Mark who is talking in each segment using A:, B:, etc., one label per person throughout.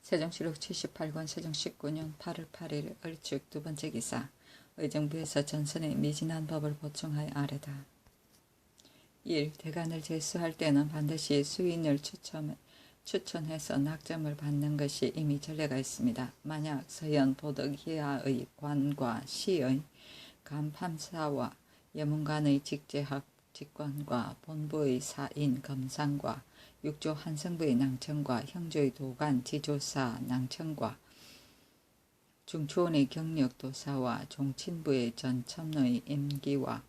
A: 세종시록 78권 세종 19년 8월 8일 을축 두 번째 기사. 의정부에서 전선의 미진한 법을 보충하여 아래다. 1. 대간을 제수할 때는 반드시 수인을 추천해서 낙점을 받는 것이 이미 전례가 있습니다. 만약 서현 보덕이하의 관과 시의 감판사와 예문관의 직제학 직관과 본부의 사인 검상과 육조 한성부의 낭청과 형조의 도관 지조사 낭청과 중초원의 경력도사와 종친부의 전첨의 임기와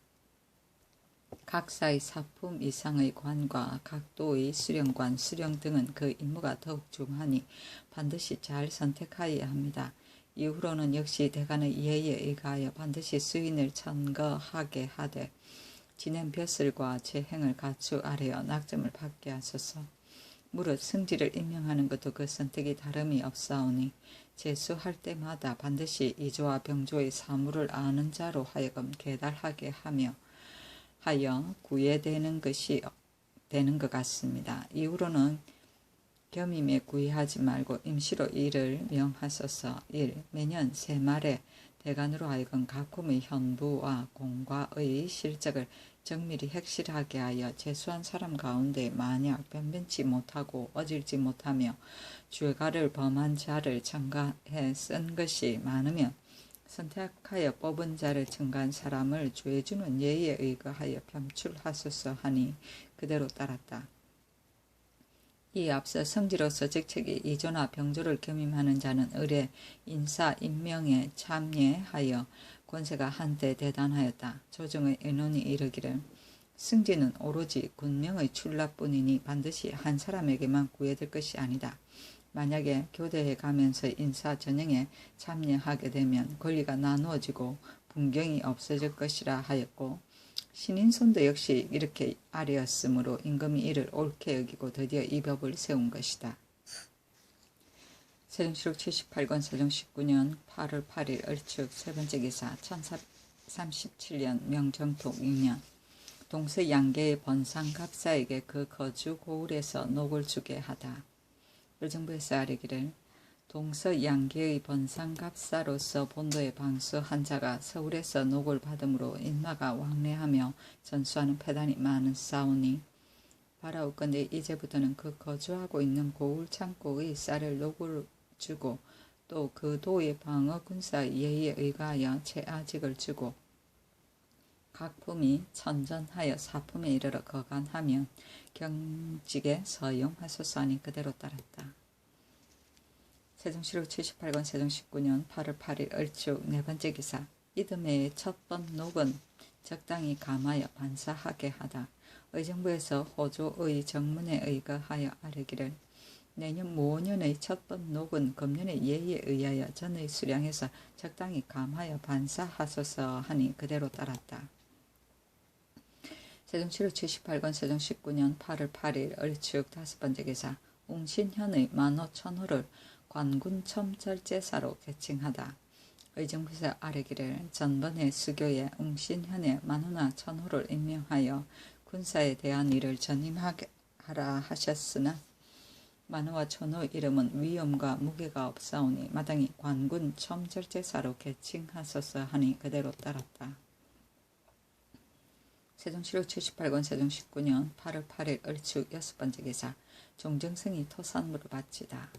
A: 각사의 사품 이상의 관과 각도의 수령관 수령 등은 그 임무가 더욱 중하니 반드시 잘 선택하여야 합니다. 이후로는 역시 대간의 예의에 의하여 반드시 수인을 천거하게 하되 진행 벼슬과 재행을 갖추 아래여 낙점을 받게 하소서. 무릇 승지를 임명하는 것도 그 선택이 다름이 없사오니 제수할 때마다 반드시 이조와 병조의 사무를 아는 자로 하여금 계달하게 하여 구애되는 것이 되는 것 같습니다. 이후로는 겸임에 구애하지 말고 임시로 이를 명하소서. 1. 매년 새말에 대간으로 하여금 각품의 현부와 공과의 실적을 정밀히 핵실하게 하여 제수한 사람 가운데 만약 변변치 못하고 어질지 못하며 죄가를 범한 자를 첨가해 쓴 것이 많으면 선택하여 뽑은 자를 첨가한 사람을 죄주는 예의에 의거하여 편출하소서 하니 그대로 따랐다. 이 앞서 성지로서 직책이 이조나 병조를 겸임하는 자는 의례 인사 임명에 참여하여 권세가 한때 대단하였다. 조정의 의논이 이르기를 승지는 오로지 군명의 출납뿐이니 반드시 한 사람에게만 구애될 것이 아니다. 만약에 교대에 가면서 인사 전형에 참여하게 되면 권리가 나누어지고 분경이 없어질 것이라 하였고 신인손도 역시 이렇게 아뢰었으므로 임금이 이를 옳게 여기고 드디어 이 법을 세운 것이다. 세종시록 78권 세종 19년 8월 8일 을축 세 번째 기사. 1037년 명정토 6년 동서 양계의 번상갑사에게 그 거주 고을에서 녹을 주게 하다. 의정부에서 아뢰기를 동서 양계의 번상갑사로서 본도에 방수한 자가 서울에서 녹을 받음으로 인마가 왕래하며 전수하는 패단이 많은 싸우니 바라옵건대 이제부터는 그 거주하고 있는 고을 창고의 쌀을 녹을 주고 또 그 도의 방어 군사의 예의에 의하여 채아직을 주고 각품이 천전하여 사품에 이르러 거간하면 경직에 서용하소서 하니 그대로 따랐다. 세종시록 78권 세종 19년 8월 8일 을축 네 번째 기사. 이듬해의 첫 번 녹은 적당히 감하여 반사하게 하다. 의정부에서 호조의 정문에 의거하여 아뢰기를 내년 모년의 첫 번 녹은 금년의 예의에 의하여 전의 수량에서 적당히 감하여 반사하소서 하니 그대로 따랐다. 세종시록 78권 세종 19년 8월 8일 을축 다섯 번째 기사. 웅신현의 만호천호를 관군 첨절제사로 개칭하다. 의정부에서 아뢰기를 전번의 수교에 웅신현의 만호나 천호를 임명하여 군사에 대한 일을 전임하라 하셨으나 만호와 천호의 이름은 위엄과 무게가 없사오니 마땅히 관군 첨절제사로 개칭하소서 하니 그대로 따랐다. 세종시록 78권 세종 19년 8월 8일 을축 여섯 번째 기사. 종정승이 토산물을 바치다.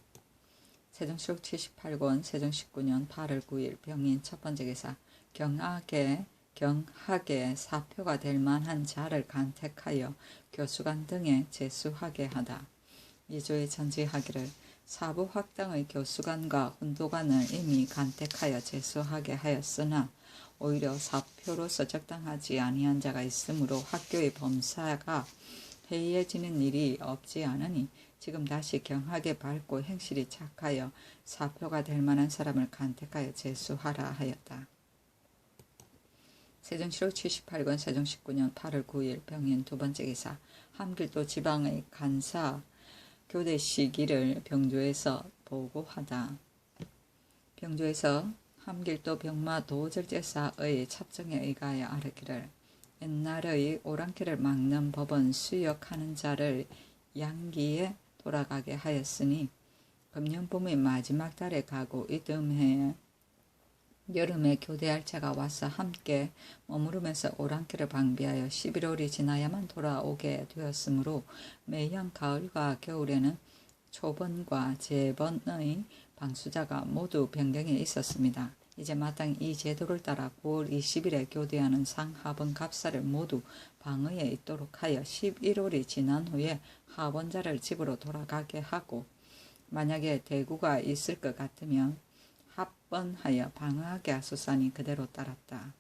A: 세종시록 78권 세종 19년 8월 9일 병인 첫 번째 기사. 경하게 사표가 될 만한 자를 간택하여 교수관 등에 제수하게 하다. 이조에 전지하기를 사부 학당의 교수관과 훈도관을 이미 간택하여 제수하게 하였으나 오히려 사표로서 적당하지 아니한 자가 있으므로 학교의 범사가 해이해지는 일이 없지 않으니 지금 다시 경하게 밝고 행실이 착하여 사표가 될 만한 사람을 간택하여 제수하라 하였다. 세종시록 78권 세종 19년 8월 9일 병인 두 번째 기사. 함길도 지방의 간사 교대 시기를 병조에서 보고하다. 병조에서 함길도 병마 도절제사의 첩정에 의하여 아뢰기를 옛날의 오랑캐를 막는 법은 수역하는 자를 양기에 돌아가게 하였으니 금년봄의 마지막 달에 가고 이듬해 여름에 교대할차가 와서 함께 머무르면서 오랑캐를 방비하여 11월이 지나야만 돌아오게 되었으므로 매년 가을과 겨울에는 초번과 재번의 방수자가 모두 변경에 있었습니다. 이제 마땅히 이 제도를 따라 9월 20일에 교대하는 상하번 갑사를 모두 방의에 있도록 하여 11월이 지난 후에 하번자를 집으로 돌아가게 하고, 만약에 대구가 있을 것 같으면 합번하여 방어하게 하소서니 그대로 따랐다.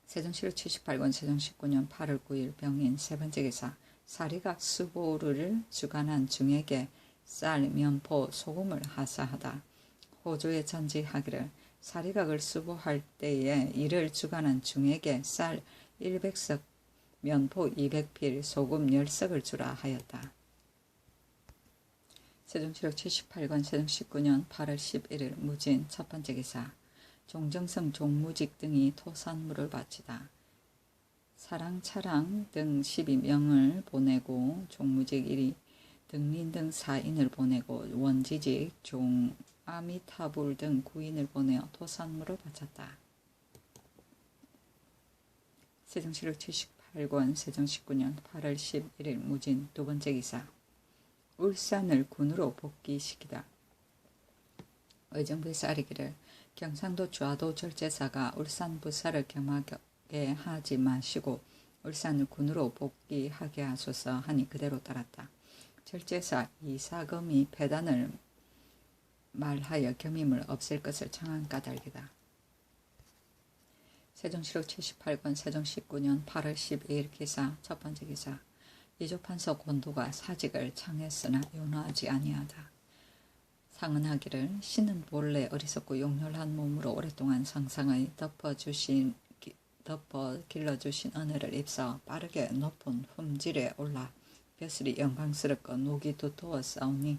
A: 세종실록 78권 세종 19년 8월 9일 병인 세 번째 기사. 사리각 수보를 주관한 중에게 쌀, 면포, 소금을 하사하다. 호조에 전지하기를 사리각을 수보할 때에 이를 주관한 중에게 쌀 100석, 면포 200필, 소금 10석을 주라 하였다. 세종실록 78권 세종 19년 8월 11일 무진 첫 번째 기사. 종정성 종무직 등이 토산물을 바치다. 사랑, 차랑 등 12명을 보내고 종무직 1위, 등린 등 4인을 보내고 원지직, 종, 아미타불 등 9인을 보내어 토산물을 바쳤다. 세종실록 78권 세종 19년 8월 11일 무진 두 번째 기사. 울산을 군으로 복귀시키다. 의정부에서 아뢰기를 경상도 좌도 절제사가 울산 부사를 겸하게 하지 마시고 울산을 군으로 복귀하게 하소서 하니 그대로 따랐다. 절제사 이사금이 폐단을 말하여 겸임을 없앨 것을 청한 까닭이다. 세종실록 78권 세종 19년 8월 12일 기사 첫 번째 기사. 이조판서 권도가 사직을 청했으나 윤호하지 아니하다. 상언하기를 신은 본래 어리석고 용렬한 몸으로 오랫동안 상상의 덮어 길러주신 은혜를 입사 빠르게 높은 품질에 올라 벼슬이 영광스럽고 녹이 두터워 싸우니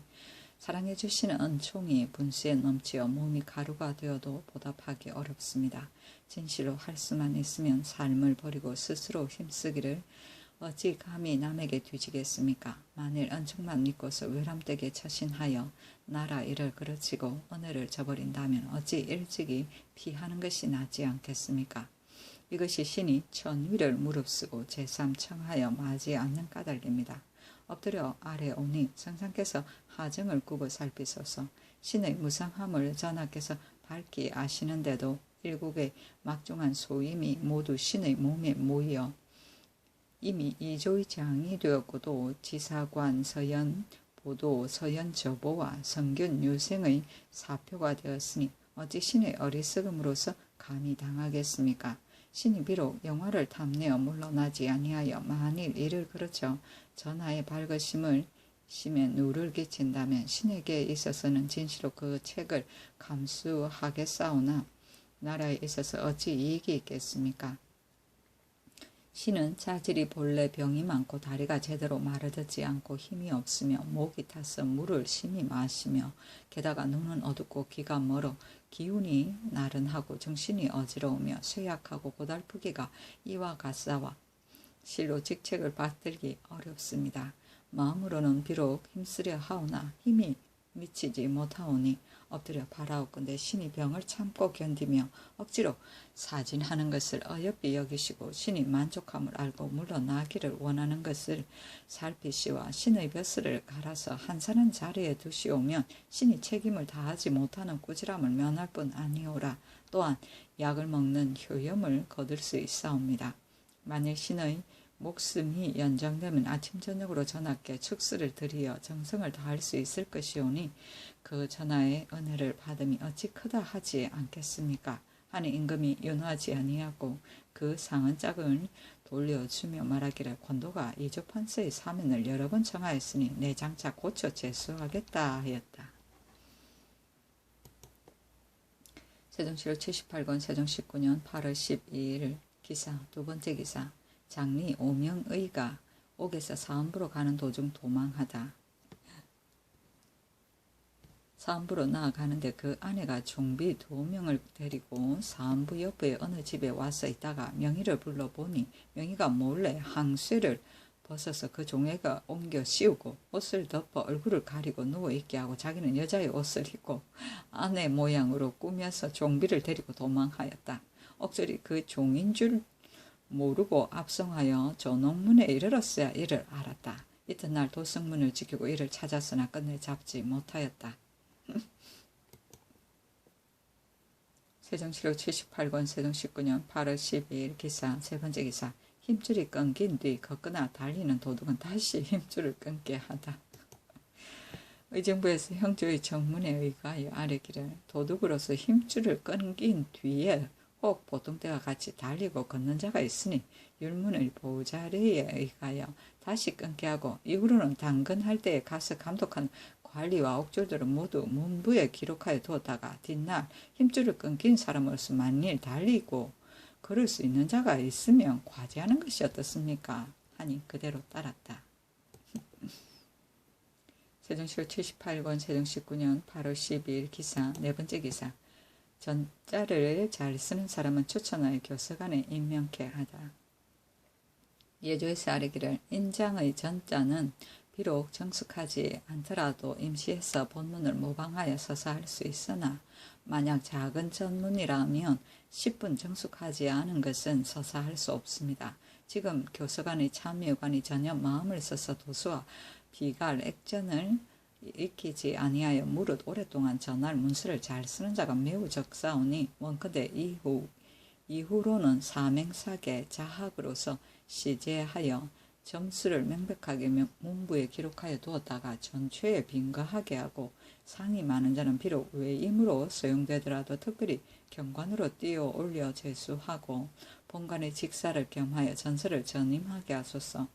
A: 사랑해 주시는 은총이 분수에 넘치어 몸이 가루가 되어도 보답하기 어렵습니다. 진실로 할 수만 있으면 삶을 버리고 스스로 힘쓰기를 어찌 감히 남에게 뒤지겠습니까? 만일 은총만 믿고서 외람되게 처신하여 나라 일을 그르치고 은혜를 저버린다면 어찌 일찍이 피하는 것이 낫지 않겠습니까? 이것이 신이 천위를 무릅쓰고 제3 청하여 마지 않는 까닭입니다. 엎드려 아래 오니 성상께서 하정을 꾸고 살피소서. 신의 무상함을 전하께서 밝히 아시는데도 일국의 막중한 소임이 모두 신의 몸에 모여 이미 이조의 장이 되었고도 지사관 서연 보도 서연 저보와 성균 유생의 사표가 되었으니 어찌 신의 어리석음으로서 감히 당하겠습니까? 신이 비록 영화를 탐내어 물러나지 아니하여 만일 이를 그르쳐 전하의 밝으심을 심에 누를 끼친다면 신에게 있어서는 진실로 그 책을 감수하겠사오나 나라에 있어서 어찌 이익이 있겠습니까? 신은 자질이 본래 병이 많고 다리가 제대로 마르듣지 않고 힘이 없으며 목이 타서 물을 심히 마시며 게다가 눈은 어둡고 귀가 멀어 기운이 나른하고 정신이 어지러우며 쇠약하고 고달프기가 이와 같사와 실로 직책을 받들기 어렵습니다. 마음으로는 비록 힘쓰려 하오나 힘이 미치지 못하오니 엎드려 바라옵건대 신이 병을 참고 견디며 억지로 사진하는 것을 어여삐 여기시고 신이 만족함을 알고 물러나기를 원하는 것을 살피시와 신의 벼슬을 갈아서 한산한 자리에 두시오면 신이 책임을 다하지 못하는 꾸지람을 면할 뿐 아니오라. 또한 약을 먹는 효염을 거둘 수 있사옵니다. 만일 신의 목숨이 연장되면 아침 저녁으로 전하께 축수를 드리어 정성을 다할 수 있을 것이오니 그 전하의 은혜를 받음이 어찌 크다 하지 않겠습니까? 하니 임금이 윤호하지 아니하고 그 상은짝을 돌려주며 말하기를 권도가 이조판서의 사면을 여러 번 청하였으니 내 장차 고쳐 제수하겠다 하였다. 세종실록 78권 세종 19년 8월 12일 기사 두 번째 기사. 장리 오명의가 옥에서 사은부로 가는 도중 도망하다. 사은부로 나아가는데 그 아내가 종비 2명을 데리고 사은부 옆에 어느 집에 와서 있다가 명의를 불러보니 명의가 몰래 항쇠를 벗어서 그 종에게 옮겨 씌우고 옷을 덮어 얼굴을 가리고 누워있게 하고 자기는 여자의 옷을 입고 아내 모양으로 꾸며서 종비를 데리고 도망하였다. 옥절이 그 종인 줄 모르고 압송하여 조농문에 이르렀어야 이를 알았다. 이튿날 도성문을 지키고 이를 찾았으나 끝내 잡지 못하였다. 세종실록 78권 세종 19년 8월 12일 기사 세 번째 기사 힘줄이 끊긴 뒤 걷거나 달리는 도둑은 다시 힘줄을 끊게 하다. 의정부에서 형조의 정문에 의하여 아뢰기를 도둑으로서 힘줄을 끊긴 뒤에 혹 보통 때와 같이 달리고 걷는 자가 있으니 율문의 보자리에 의하여 다시 끊게 하고 이후로는 당근할 때에 가서 감독한 관리와 옥졸들은 모두 문부에 기록하여 두었다가 뒷날 힘줄을 끊긴 사람으로서 만일 달리고 걸을 수 있는 자가 있으면 과제하는 것이 어떻습니까? 하니 그대로 따랐다. 세종실록 78권 세종 19년 8월 12일 기사 네 번째 기사 전자를 잘 쓰는 사람은 추천하여 교서관에 임명케 하다. 예조에서 아뢰기를 인장의 전자는 비록 정숙하지 않더라도 임시해서 본문을 모방하여 서사할 수 있으나 만약 작은 전문이라면 10분 정숙하지 않은 것은 서사할 수 없습니다. 지금 교서관의 참여관이 전혀 마음을 써서 도수와 비갈, 액전을 익히지 아니하여 무릇 오랫동안 전할 문서를 잘 쓰는 자가 매우 적사오니 원컨대 이후로는 사맹사계 자학으로서 시제하여 점수를 명백하게 문부에 기록하여 두었다가 전체에 빈거하게 하고 상이 많은 자는 비록 외임으로 소용되더라도 특별히 경관으로 띄어 올려 제수하고 본관의 직사를 겸하여 전서를 전임하게 하소서.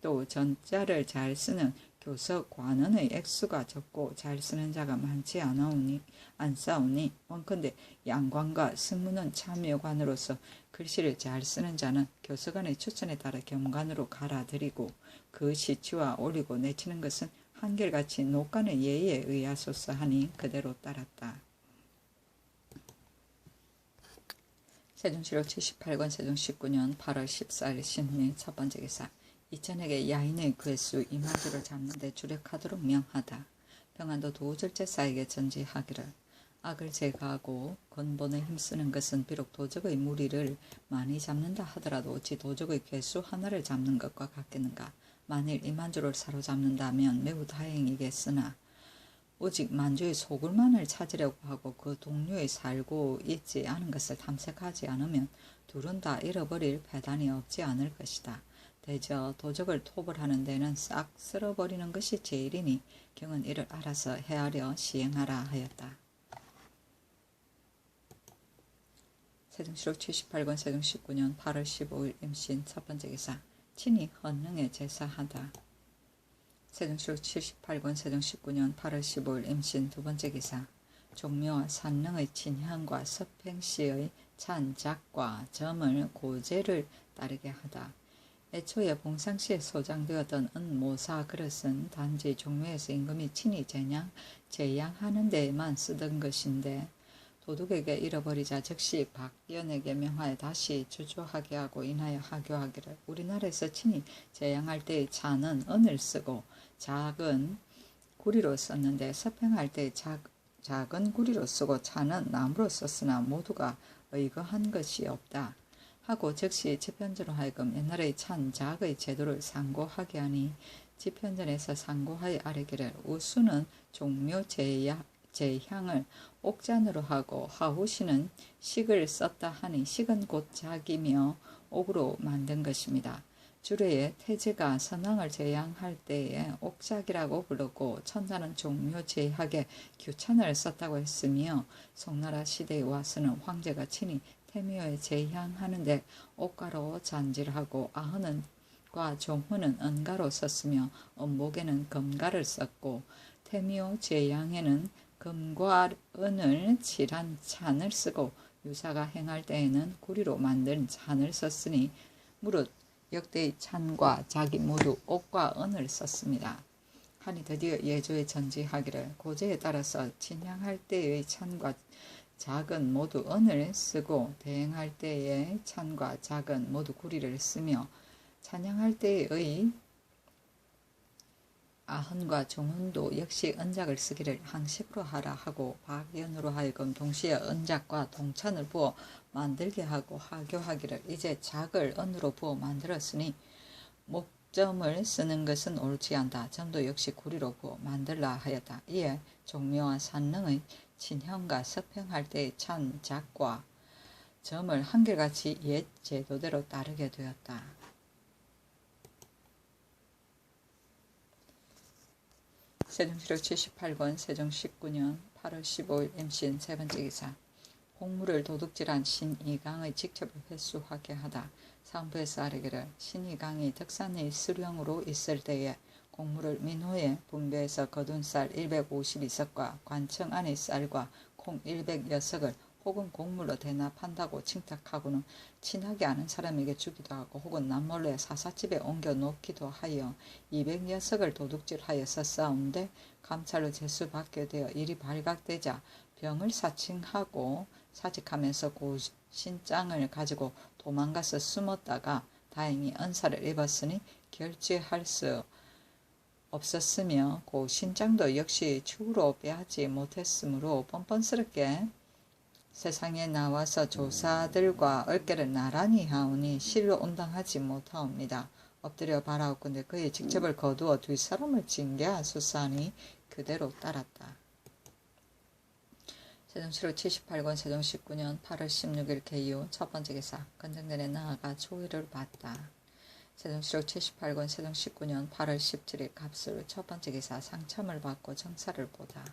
A: 또 전자를 잘 쓰는 교서관원의 액수가 적고 잘 쓰는 자가 많지 않사오니 원컨대 양관과 승무는 참여관으로서 글씨를 잘 쓰는 자는 교서관의 추천에 따라 겸관으로 갈아들이고 그 시치와 올리고 내치는 것은 한결같이 녹간의 예의에 의하소서 하니 그대로 따랐다. 세종실록 78권 세종 19년 8월 14일 신미 첫 번째 기사 이천에게 야인의 괴수 이만주를 잡는데 주력하도록 명하다. 평안도 도절제사에게 전지하기를 악을 제거하고 근본에 힘쓰는 것은 비록 도적의 무리를 많이 잡는다 하더라도 어찌 도적의 괴수 하나를 잡는 것과 같겠는가. 만일 이만주를 사로잡는다면 매우 다행이겠으나 오직 만주의 소굴만을 찾으려고 하고 그 동료에 살고 있지 않은 것을 탐색하지 않으면 둘은 다 잃어버릴 배단이 없지 않을 것이다. 대저 도적을 토벌하는 데는 싹 쓸어버리는 것이 제일이니 경은 이를 알아서 헤아려 시행하라 하였다. 세종실록 78권 세종 19년 8월 15일 임신 첫 번째 기사 친히 헌능에 제사하다. 세종실록 78권 세종 19년 8월 15일 임신 두 번째 기사 종묘와 산릉의 친향과 서팽시의 찬작과 점을 고제를 따르게 하다. 애초에 봉상시에 소장되었던 은모사 그릇은 단지 종묘에서 임금이 친히 제양하는 데에만 쓰던 것인데 도둑에게 잃어버리자 즉시 박연에게 명하여 다시 주조하게 하고 인하여 하교하기를 우리나라에서 친히 제양할 때의 차는 은을 쓰고 작은 구리로 썼는데 서팽할 때 작은 구리로 쓰고 차는 나무로 썼으나 모두가 의거한 것이 없다. 하고 즉시 집현전으로 하여금 옛날의 찬작의 제도를 상고하게 하니 집현전에서 상고하여 아뢰기를 우수는 종묘 제향을 옥잔으로 하고 하후시는 식을 썼다 하니 식은 곧 작이며 옥으로 만든 것입니다. 주례에 태제가 선왕을 제양할 때에 옥작이라고 부르고 천자는 종묘 제학에 규찬을 썼다고 했으며 송나라 시대에 와서는 황제가 친히 태묘에 제향하는데 옥가로 잔질하고 아흔은과 종훈은 은가로 썼으며 엄목에는 금가를 썼고 태묘 제향에는 금과 은을 칠한 찬을 쓰고 유사가 행할 때에는 구리로 만든 찬을 썼으니 무릇 역대의 찬과 작이 모두 옥과 은을 썼습니다. 하니 드디어 예조에 전지하기를 고제에 따라서 친향할 때의 찬과 작은 모두 은을 쓰고 대행할 때의 찬과 작은 모두 구리를 쓰며 찬양할 때의 아흔과 종훈도 역시 언작을 쓰기를 항식으로 하라 하고 박연으로 하여금 동시에 언작과 동찬을 부어 만들게 하고 하교하기를 이제 작을 언으로 부어 만들었으니 목점을 쓰는 것은 옳지 않다. 점도 역시 구리로 부어 만들라 하였다. 이에 종묘와 산릉의 친형과 서평할 때의 찬 작과 점을 한결같이 옛 제도대로 따르게 되었다. 세종시록 78권 세종 19년 8월 15일 임신 세 번째 기사. 공무를 도둑질한 신이강의 직첩을 회수하게 하다. 상부에서 아뢰기를 신이강이 덕산의 수령으로 있을 때에 공무를 민호에 분배해서 거둔 쌀 152석과 관청 안의 쌀과 콩 106석을 혹은 곡물로 대납한다고 칭탁하고는 친하게 아는 사람에게 주기도 하고 혹은 남몰래 사사집에 옮겨 놓기도 하여 206석을 도둑질하여 썼사온데 감찰로 제수받게 되어 일이 발각되자 병을 사칭하고 사직하면서 고신장을 가지고 도망가서 숨었다가 다행히 은사를 입었으니 결죄할 수 없었으며 고신장도 역시 축으로 빼하지 못했으므로 뻔뻔스럽게 세상에 나와서 조사들과 얼개를 나란히 하오니 실로 온당하지 못하옵니다. 엎드려 바라옵건대 그의 직접을 거두어 뒷사람을 징계하소서하니 그대로 따랐다. 세종시록 78권 세종 19년 8월 16일 개유 첫 번째 기사. 건정전에 나아가 조의를 받다. 세종시록 78권 세종 19년 8월 17일 갑술 첫 번째 기사. 상참을 받고 정사를 보다.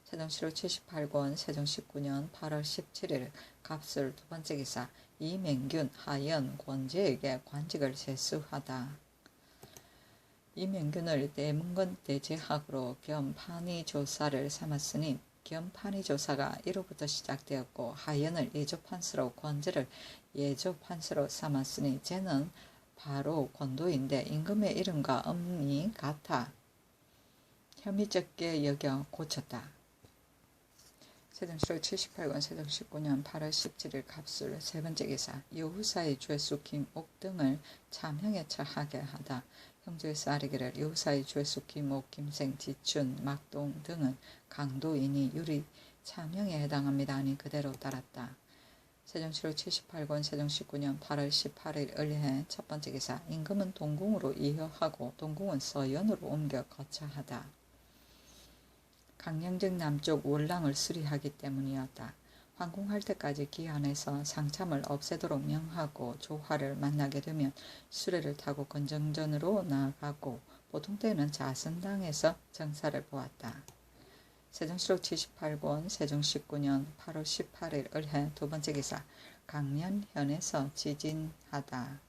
A: 세종시록 78권 세종 19년 8월 17일 갑술 두 번째 기사. 이맹균 하연 권제에게 관직을 제수하다. 이맹균을 대문건 대제학으로 겸 판의조사를 삼았으니 겸 판의조사가 이로부터 시작되었고 하연을 예조판서로 권제를 예조판서로 삼았으니 쟤는 바로 권도인데 임금의 이름과 음이 같아 혐의적게 여겨 고쳤다. 세종시록 78권 세종 19년 8월 17일 갑술 세 번째 기사. 여후사의 죄수 김옥 등을 참형에 처하게 하다. 형조에서 아뢰기를 여후사의 죄수 김옥, 김생, 지춘, 막동 등은 강도이니 유리 참형에 해당합니다 하니 그대로 따랐다. 세종시록 78권 세종 19년 8월 18일 을해 첫 번째 기사. 임금은 동궁으로 이허하고 동궁은 서연으로 옮겨 거처하다. 강령정 남쪽 월랑을 수리하기 때문이었다. 황궁할 때까지 기한해서 상참을 없애도록 명하고 조화를 만나게 되면 수레를 타고 건정전으로 나아가고 보통 때는 자선당에서 정사를 보았다. 세종시록 78권 세종 19년 8월 18일 을해 두 번째 기사. 강년현에서 지진하다.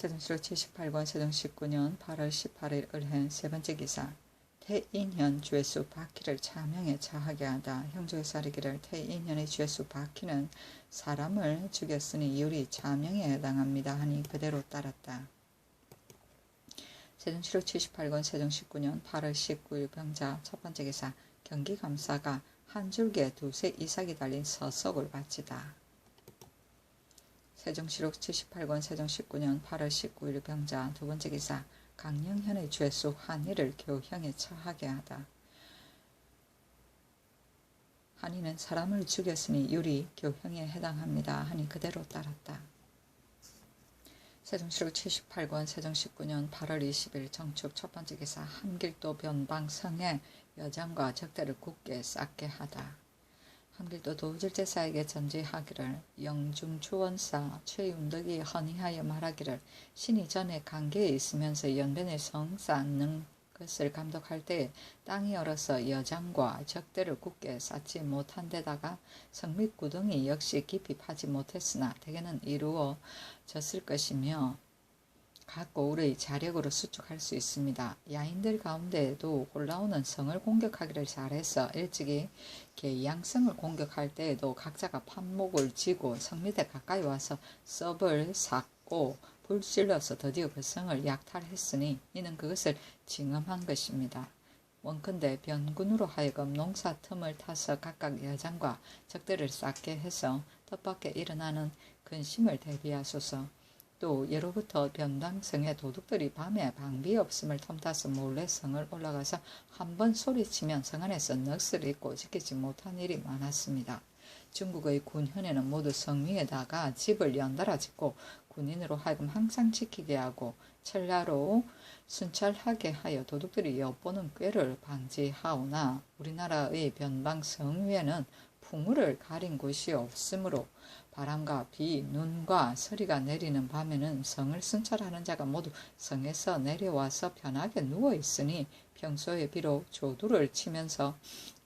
A: 세종시록 78권 세종 19년 8월 18일 을해 세 번째 기사. 태인현 죄수 박희를 차명에 처하게 하다. 형조에서 아뢰기를 태인현의 죄수 박희는 사람을 죽였으니 유리 차명에 해당합니다 하니 그대로 따랐다. 세종시록 78권 세종 19년 8월 19일 병자 첫 번째 기사. 경기감사가 한 줄기에 두세 이삭이 달린 서석을 바치다. 세종시록 78권 세종 19년 8월 19일 병자 두 번째 기사. 강령현의 죄수 한이를 교형에 처하게 하다. 한이는 사람을 죽였으니 유리 교형에 해당합니다 하니 그대로 따랐다. 세종시록 78권 세종 19년 8월 20일 정축 첫 번째 기사. 함길도 변방성에 여장과 적대를 굳게 쌓게 하다. 함길도 도질제사에게 전지하기를 영중추원사 최윤덕이 헌의하여 말하기를 신이 전에 관계에 있으면서 연변에 성 쌓는 것을 감독할 때 땅이 얼어서 여장과 적대를 굳게 쌓지 못한 데다가 성밑 구덩이 역시 깊이 파지 못했으나 대개는 이루어졌을 것이며 각 고을의 자력으로 수축할 수 있습니다. 야인들 가운데에도 올라오는 성을 공격하기를 잘해서 일찍이 계양성을 공격할 때에도 각자가 판목을 쥐고 성 밑에 가까이 와서 섭을 쌓고 불질러서 드디어 그 성을 약탈했으니 이는 그것을 징험한 것입니다. 원컨대 변군으로 하여금 농사 틈을 타서 각각 여장과 적대를 쌓게 해서 뜻밖에 일어나는 근심을 대비하소서. 또 예로부터 변방성의 도둑들이 밤에 방비 없음을 틈타서 몰래 성을 올라가서 한번 소리치면 성 안에서 넋을 잃고 지키지 못한 일이 많았습니다. 중국의 군현에는 모두 성 위에다가 집을 연달아 짓고 군인으로 하여금 항상 지키게 하고 철야로 순찰하게 하여 도둑들이 엿보는 꾀를 방지하오나 우리나라의 변방 성 위에는 풍우를 가린 곳이 없으므로 바람과 비, 눈과 서리가 내리는 밤에는 성을 순찰하는 자가 모두 성에서 내려와서 편하게 누워있으니 평소에 비록 조두를 치면서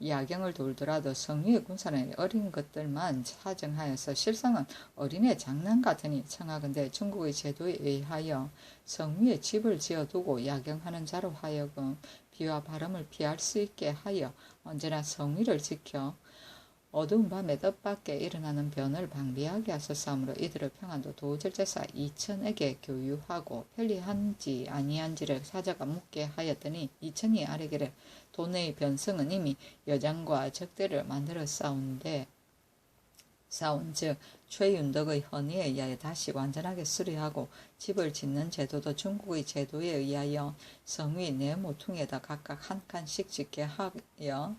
A: 야경을 돌더라도 성 위의 군사는 어린 것들만 사정하여서 실상은 어린애 장난 같으니 청하건대 중국의 제도에 의하여 성 위에 집을 지어두고 야경하는 자로 하여금 비와 바람을 피할 수 있게 하여 언제나 성 위를 지켜 어두운 밤에 뜻밖에 일어나는 변을 방비하게 하소서하므로 이들을 평안도 도절제사 이천에게 교유하고 편리한지 아니한지를 사자가 묻게 하였더니 이천이 아뢰기를 도내의 변성은 이미 여장과 적대를 만들어 싸운즉 최윤덕의 헌의에 의하여 다시 완전하게 수리하고 집을 짓는 제도도 중국의 제도에 의하여 성위 네 모퉁이에다 각각 한 칸씩 짓게 하여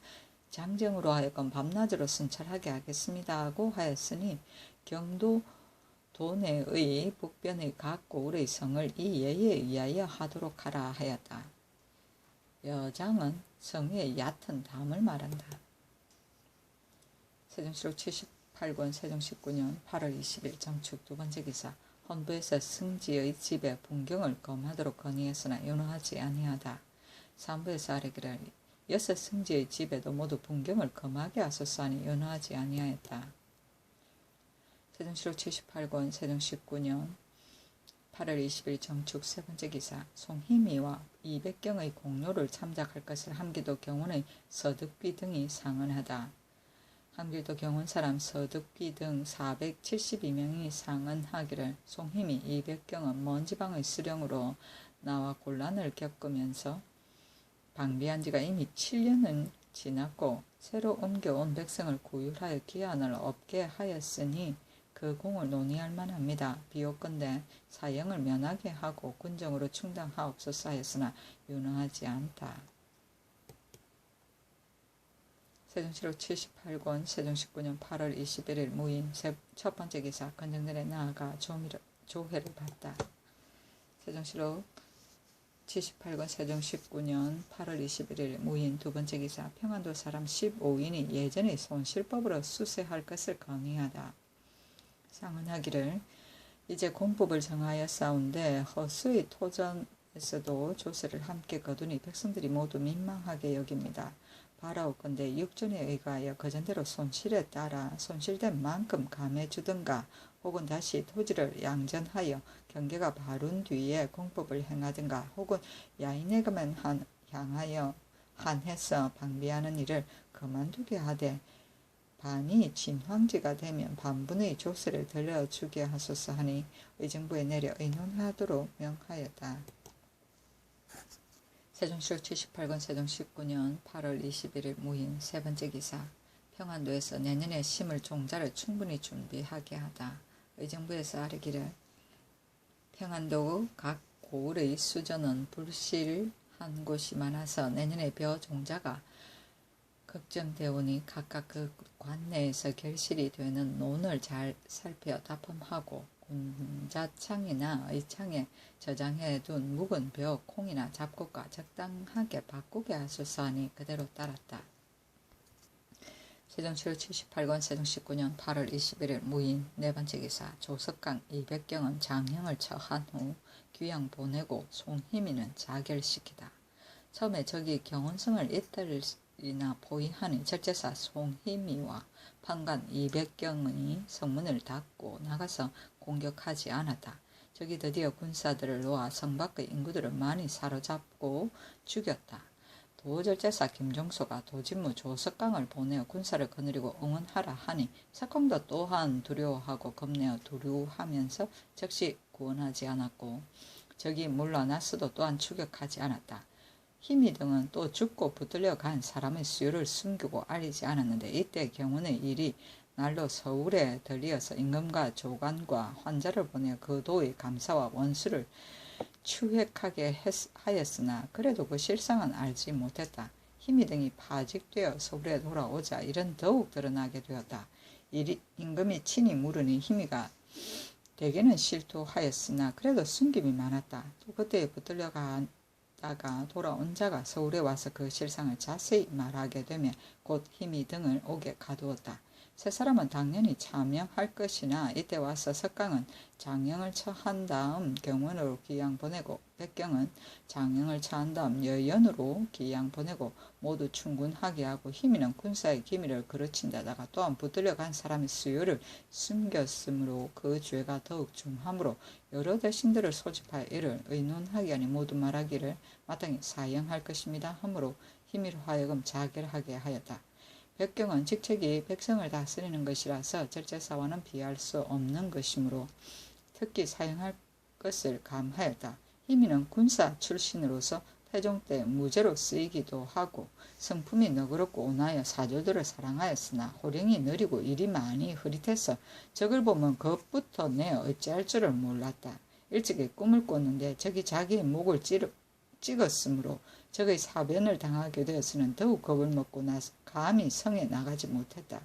A: 장정으로 하여금 밤낮으로 순찰하게 하겠습니다 하고 하였으니 경도 도내의 북변의 각 고을의 성을 이 예에 의하여 하도록 하라 하였다. 여장은 성위의 얕은 담을 말한다. 세종시록 78권 세종 19년 8월 20일 정축 두 번째 기사. 헌부에서 승지의 집에 분경을 검하도록 건의했으나 윤호하지 아니하다. 삼부에서 아뢰기를 여섯 승지의 집에도 모두 분경을 검하게 하소서하니 윤호하지 아니하였다. 세종시록 78권 세종 19년 8월 20일 정축 세 번째 기사. 송희미와 이백경의 공로를 참작할 것을 함기도 경운의 서득귀 등이 상언하다. 함길도 경운 사람 서득귀 등 472명이 상언하기를 송희미, 이백경은 먼 지방의 수령으로 나와 곤란을 겪으면서 방비한 지가 이미 7년은 지났고 새로 옮겨온 백성을 구휼하여 기한을 없게 하였으니 그 공을 논의할 만합니다. 비옵건대 사형을 면하게 하고 군정으로 충당하옵소서 하였으나 윤허하지 않다. 세종시록 78권 세종 19년 8월 21일 무인 첫 번째 기사. 건정들에 나아가 조회를 받다. 세종시록 78권 세종 19년 8월 21일 무인 두 번째 기사. 평안도 사람 15인이 예전의 손실법으로 수세할 것을 건의하다. 상언하기를 이제 공법을 정하여 싸운데 허수의 토전에서도 조세를 함께 거두니 백성들이 모두 민망하게 여깁니다. 바라옵건대 육전에 의하여 거전대로 손실에 따라 손실된 만큼 감해주든가 혹은 다시 토지를 양전하여 경계가 바른 뒤에 공법을 행하든가 혹은 야인에게만 향하여 한해서 방비하는 일을 그만두게 하되 반이 진황지가 되면 반분의 조세를 들려주게 하소서 하니 의정부에 내려 의논하도록 명하였다. 세종시록 78권 세종 19년 8월 21일 무인 세 번째 기사. 평안도에서 내년에 심을 종자를 충분히 준비하게 하다. 의정부에서 아뢰기를 평안도 각 고을의 수저는 불실한 곳이 많아서 내년에 벼 종자가 걱정되오니 각각 그 관내에서 결실이 되는 논을 잘 살펴 납품하고 군자창이나 의창에 저장해둔 묵은 벼, 콩이나 잡곡과 적당하게 바꾸게 하소서 하니 그대로 따랐다. 세종시록 78권 세종 19년 8월 21일 무인 네 번째 기사. 조석강, 이백경은 장형을 처한 후 귀양 보내고 송희미는 자결시키다. 처음에 저기 경운성을 이틀이나 포위하니 절제사 송희미와 판관 이백경의 성문을 닫고 나가서 공격하지 않았다. 저기 드디어 군사들을 놓아 성 밖의 인구들을 많이 사로잡고 죽였다. 도절제사 김종소가 도진무 조석강을 보내어 군사를 거느리고 응원하라 하니 석공도 또한 두려워하고 겁내어 두려워하면서 즉시 구원하지 않았고 적이 물러났어도 또한 추격하지 않았다. 희미 등은 또 죽고 붙들려 간 사람의 수요를 숨기고 알리지 않았는데 이때 경운의 일이 날로 서울에 들리어서 임금과 조관과 환자를 보내 그 도의 감사와 원수를 추획하게 하였으나 그래도 그 실상은 알지 못했다. 힘이 등이 파직되어 서울에 돌아오자 이런 더욱 드러나게 되었다. 임금이 친히 물으니 힘이가 대개는 실토하였으나 그래도 숨김이 많았다. 또 그때에 붙들려 가다가 돌아온 자가 서울에 와서 그 실상을 자세히 말하게 되면 곧 힘이 등을 옥에 가두었다. 세 사람은 당연히 차명할 것이나 이때 와서 석강은 장영을 처한 다음 경원으로 기양 보내고 백경은 장영을 처한 다음 여연으로 기양 보내고 모두 충군하게 하고 힘이는 군사의 기밀을 그르친 데다가 또한 붙들려 간 사람의 수요를 숨겼으므로 그 죄가 더욱 중하므로 여러 대신들을 소집하여 이를 의논하게 하니 모두 말하기를 마땅히 사형할 것입니다 하므로 힘이로 하여금 자결하게 하였다. 백경은 직책이 백성을 다스리는 것이라서 절제사와는 비할 수 없는 것이므로 특히 사용할 것을 감하였다. 힘이는 군사 출신으로서 태종 때 무죄로 쓰이기도 하고 성품이 너그럽고 온화하여 사졸들을 사랑하였으나 호령이 느리고 일이 많이 흐릿해서 적을 보면 겁부터 내어 어찌할 줄을 몰랐다. 일찍이 꿈을 꿨는데 적이 자기의 목을 찍었으므로 적의 사변을 당하게 되었으는 더욱 겁을 먹고 나서 감히 성에 나가지 못했다.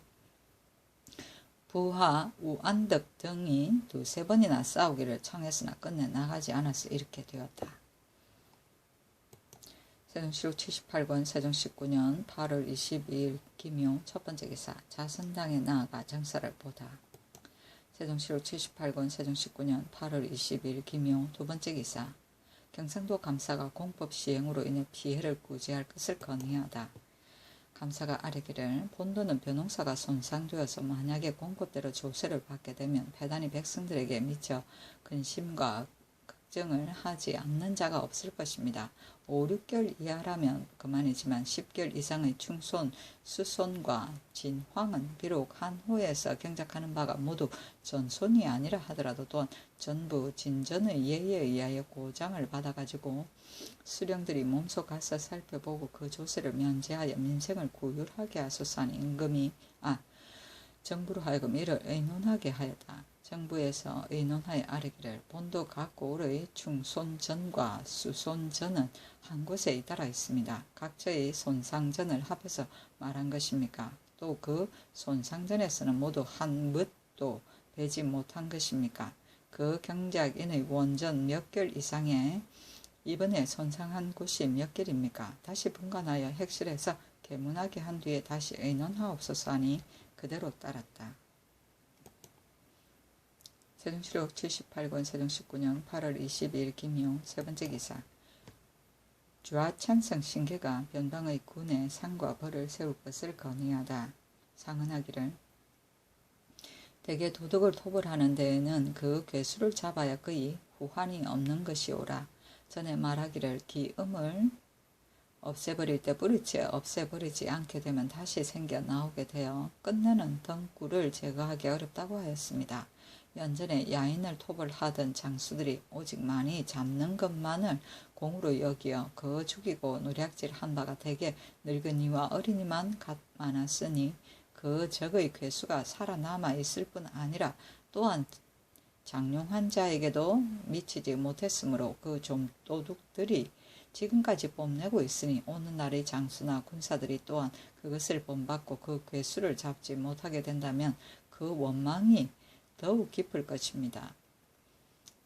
A: 부하, 우안덕 등이 두세 번이나 싸우기를 청했으나 끝내 나가지 않아서 이렇게 되었다. 세종시록 78권 세종 19년 8월 22일 김효 첫 번째 기사 자선당에 나아가 정사를 보다. 세종시록 78권 세종 19년 8월 22일 김효 두 번째 기사 경상도 감사가 공법 시행으로 인해 피해를 구제할 것을 건의하다. 감사가 아뢰기를 본도는 벼농사가 손상되어서 만약에 공법대로 조세를 받게 되면 배단이 백성들에게 미쳐 근심과 걱정을 하지 않는 자가 없을 것입니다. 5, 6개월 이하라면 그만이지만 10개월 이상의 충손, 수손과 진황은 비록 한 호에서 경작하는 바가 모두 전손이 아니라 하더라도 또한 전부 진전의 예에 의하여 고장을 받아가지고 수령들이 몸소 가서 살펴보고 그 조세를 면제하여 민생을 구휼하게 하소서 하니 정부로 하여금 이를 의논하게 하였다. 정부에서 의논하여 아뢰기를 본도 각 고을의 충손전과 수손전은 한 곳에 잇따라 있습니다. 각처의 손상전을 합해서 말한 것입니까? 또 그 손상전에서는 모두 한 뭇도 베지 못한 것입니까? 그 경작인의 원전 몇 개월 이상에 이번에 손상한 곳이 몇 개입니까? 다시 분간하여 핵실해서 개문하게 한 뒤에 다시 의논하옵소서 하니 그대로 따랐다. 세종시록 78권 세종 19년 8월 22일 김효 세 번째 기사 좌찬성 신계가 변방의 군에 상과 벌을 세울 것을 건의하다. 상언하기를 대개 도덕을 토벌하는 데에는 그 괴수를 잡아야 그의 후환이 없는 것이오라. 전에 말하기를 기음을 없애버릴 때 뿌리째 없애버리지 않게 되면 다시 생겨 나오게 되어 끝내는 덩굴을 제거하기 어렵다고 하였습니다. 연전에 야인을 토벌하던 장수들이 오직 많이 잡는 것만을 공으로 여기어 그 죽이고 노략질한 바가 대개 늙은이와 어린이만 많았으니 그 적의 괴수가 살아남아 있을 뿐 아니라 또한 장용한 자에게도 미치지 못했으므로 그 좀도둑들이 지금까지 뽐내고 있으니 오는 날의 장수나 군사들이 또한 그것을 본받고 그 괴수를 잡지 못하게 된다면 그 원망이 더욱 깊을 것입니다.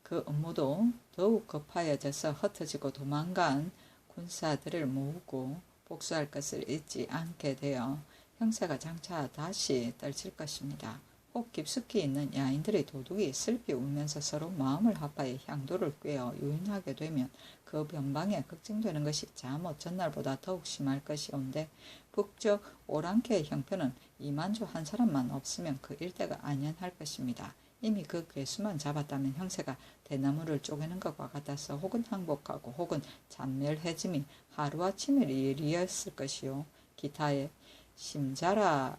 A: 그 업무도 더욱 급하여져서 흩어지고 도망간 군사들을 모으고 복수할 것을 잊지 않게 되어 형사가 장차 다시 떨칠 것입니다. 혹 깊숙이 있는 야인들의 도둑이 슬피 울면서 서로 마음을 합하여 향도를 꿰어 유인하게 되면 그 변방에 걱정되는 것이 잠옷 전날보다 더욱 심할 것이온데 북쪽 오랑캐의 형편은 이만주 한 사람만 없으면 그 일대가 안연할 것입니다. 이미 그 괴수만 잡았다면 형세가 대나무를 쪼개는 것과 같아서 혹은 항복하고 혹은 잔멸해짐이 하루아침의 일이었을 것이요. 기타의 심자라로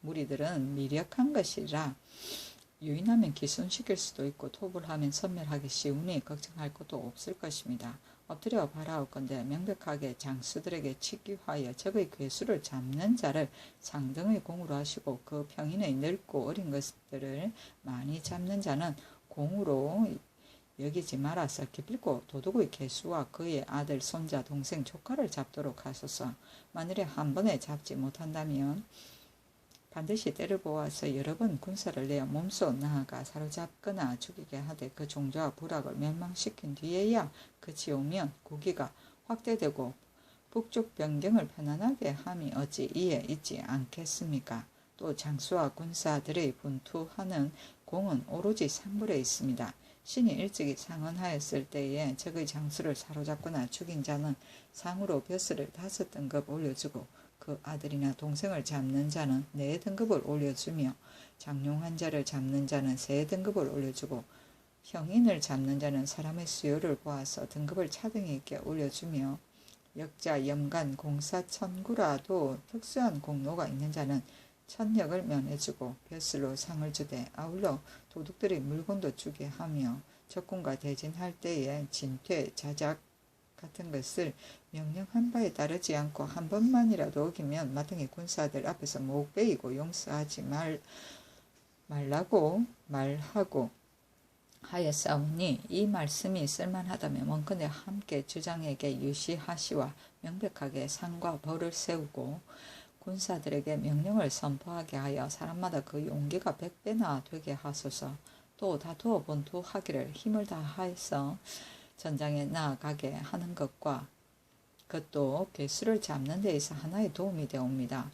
A: 무리들은 미력한 것이라 유인하면 기손시킬 수도 있고 토벌하면 섬멸하기 쉬우니 걱정할 것도 없을 것입니다. 엎드려 바라옵건대 명백하게 장수들에게 치기하여 적의 괴수를 잡는 자를 상등의 공으로 하시고 그 평인의 늙고 어린 것들을 많이 잡는 자는 공으로 여기지 말아서 기필코 도둑의 괴수와 그의 아들, 손자, 동생, 조카를 잡도록 하소서. 만일에 한 번에 잡지 못한다면 반드시 때를 보아서 여러 번 군사를 내어 몸소 나아가 사로잡거나 죽이게 하되 그 종교와 부락을 멸망시킨 뒤에야 그치 오면 국위가 확대되고 북쪽 변경을 편안하게 함이 어찌 이에 있지 않겠습니까? 또 장수와 군사들의 분투하는 공은 오로지 상불에 있습니다. 신이 일찍이 상언하였을 때에 적의 장수를 사로잡거나 죽인 자는 상으로 벼슬을 5등급 올려주고 그 아들이나 동생을 잡는 자는 4등급을 올려주며 장용한 자를 잡는 자는 3등급을 올려주고 형인을 잡는 자는 사람의 수요를 보아서 등급을 차등히 있게 올려주며 역자, 염간, 공사, 천구라도 특수한 공로가 있는 자는 천역을 면해주고 벼슬로 상을 주되 아울러 도둑들의 물건도 주게 하며 적군과 대진할 때에 진퇴, 자작 같은 것을 명령한 바에 따르지 않고 한 번만이라도 어기면 마땅히 군사들 앞에서 목 베이고 용서하지 말라고 말하고 하였사오니 이 말씀이 쓸만하다면 원컨대 함께 주장에게 유시하시와 명백하게 상과 벌을 세우고 군사들에게 명령을 선포하게 하여 사람마다 그 용기가 100배나 되게 하소서. 또 다투어 본투하기를 힘을 다하여서 전장에 나아가게 하는 것과 그것도 괴수를 잡는 데에서 하나의 도움이 되옵니다.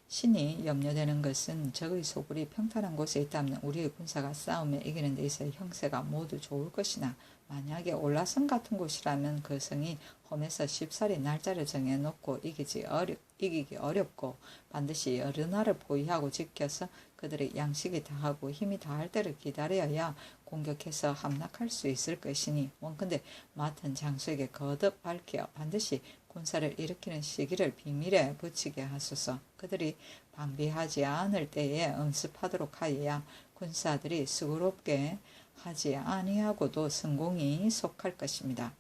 A: 신이 염려되는 것은 적의 소굴이 평탄한 곳에 있다면 우리의 군사가 싸움에 이기는 데 있어 형세가 모두 좋을 것이나 만약에 올라선 같은 곳이라면 그 성이 험해서 쉽사리 날짜를 정해놓고 이기기 어렵고 반드시 여러 날을 포위하고 지켜서 그들의 양식이 다하고 힘이 다할 때를 기다려야 공격해서 함락할 수 있을 것이니 원컨대 맡은 장수에게 거듭 밝혀 반드시 군사를 일으키는 시기를 비밀에 붙이게 하소서. 그들이 방비하지 않을 때에 응습하도록 하여야 군사들이 수고롭게 하지 아니하고도 성공이 속할 것입니다.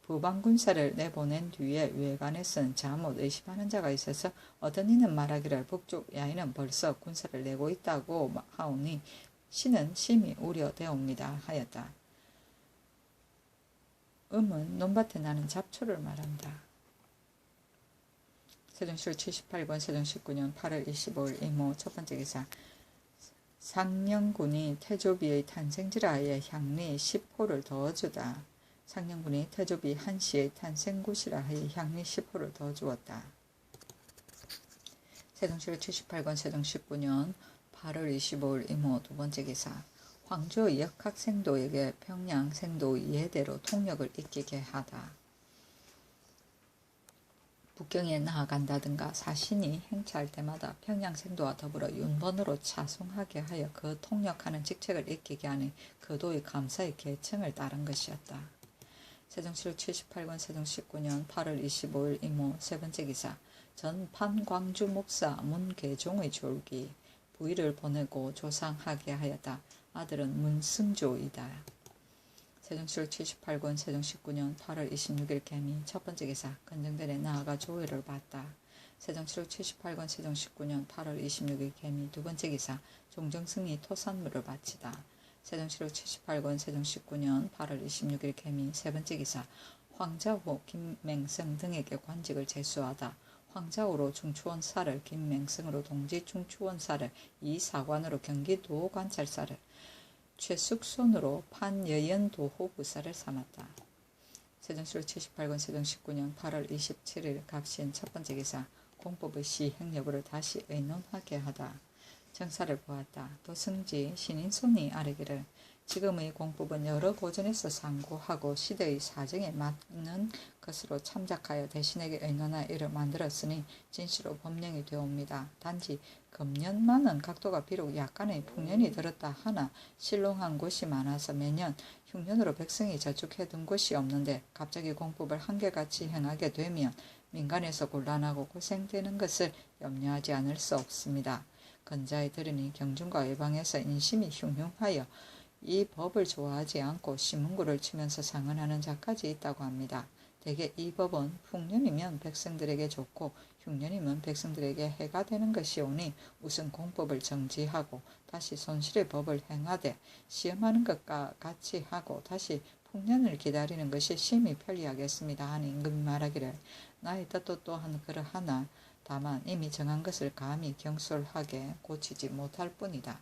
A: 부방군사를 내보낸 뒤에 외관에서는 잘못 의심하는 자가 있어서 어떤 이는 말하기를 북쪽 야인은 벌써 군사를 내고 있다고 하오니 신은 심히 우려되옵니다 하였다. 논밭에 나는 잡초를 말한다. 세종시로 78권 세종 19년 8월 25일 이모 첫 번째 기사. 상령군이 태조비의 탄생지라에 향리 10호를 더주다. 상령군이 태조비 한시의 탄생곳이라 하여 향리 10호를 더 주었다. 세종시로 78권 세종 19년 8월 25일 이모 두 번째 기사. 황조 역학생도에게 평양생도 예대로 통역을 익히게 하다. 북경에 나아간다든가 사신이 행차할 때마다 평양생도와 더불어 윤번으로 차송하게 하여 그 통역하는 직책을 익히게 하니 그 도의 감사의 계청을 따른 것이었다. 세종시로 78권 세종 19년 8월 25일 이모 세 번째 기사. 전 판광주 목사 문계종의 졸기 부의를 보내고 조상하게 하였다. 아들은 문승조이다. 세종시로 78권 세종 19년 8월 26일 개미 첫 번째 기사. 건정전에 나아가 조회를 받다. 세종시로 78권 세종 19년 8월 26일 개미 두 번째 기사. 종정승리 토산물을 바치다. 세종시로 78권 세종 19년 8월 26일 개미 세 번째 기사. 황자호 김맹성 등에게 관직을 제수하다. 황자호로 중추원사를, 김맹성으로 동지 중추원사를, 이사관으로 경기도 관찰사를, 최숙손으로 판여연도호부사를 삼았다. 세종시로 78권 세종 19년 8월 27일 갑신 첫 번째 기사. 공법의 시행 여부를 다시 의논하게 하다. 정사를 보았다. 도승지 신인손이 아뢰기를 지금의 공법은 여러 고전에서 상고하고 시대의 사정에 맞는 것으로 참작하여 대신에게 의논하여 이를 만들었으니 진시로 법령이 되옵니다. 단지 금년만은 각도가 비록 약간의 풍년이 들었다 하나 실롱한 곳이 많아서 매년 흉년으로 백성이 저축해둔 곳이 없는데 갑자기 공법을 한결같이 행하게 되면 민간에서 곤란하고 고생되는 것을 염려하지 않을 수 없습니다. 건자에 들으니 경중과 외방에서 인심이 흉흉하여 이 법을 좋아하지 않고 신문구를 치면서 상언하는 자까지 있다고 합니다. 대개 이 법은 풍년이면 백성들에게 좋고 흉년이면 백성들에게 해가 되는 것이오니 우선 공법을 정지하고 다시 손실의 법을 행하되 시험하는 것과 같이 하고 다시 풍년을 기다리는 것이 심히 편리하겠습니다 하니 임금이 말하기를 나의 뜻도 또한 그러하나 다만 이미 정한 것을 감히 경솔하게 고치지 못할 뿐이다.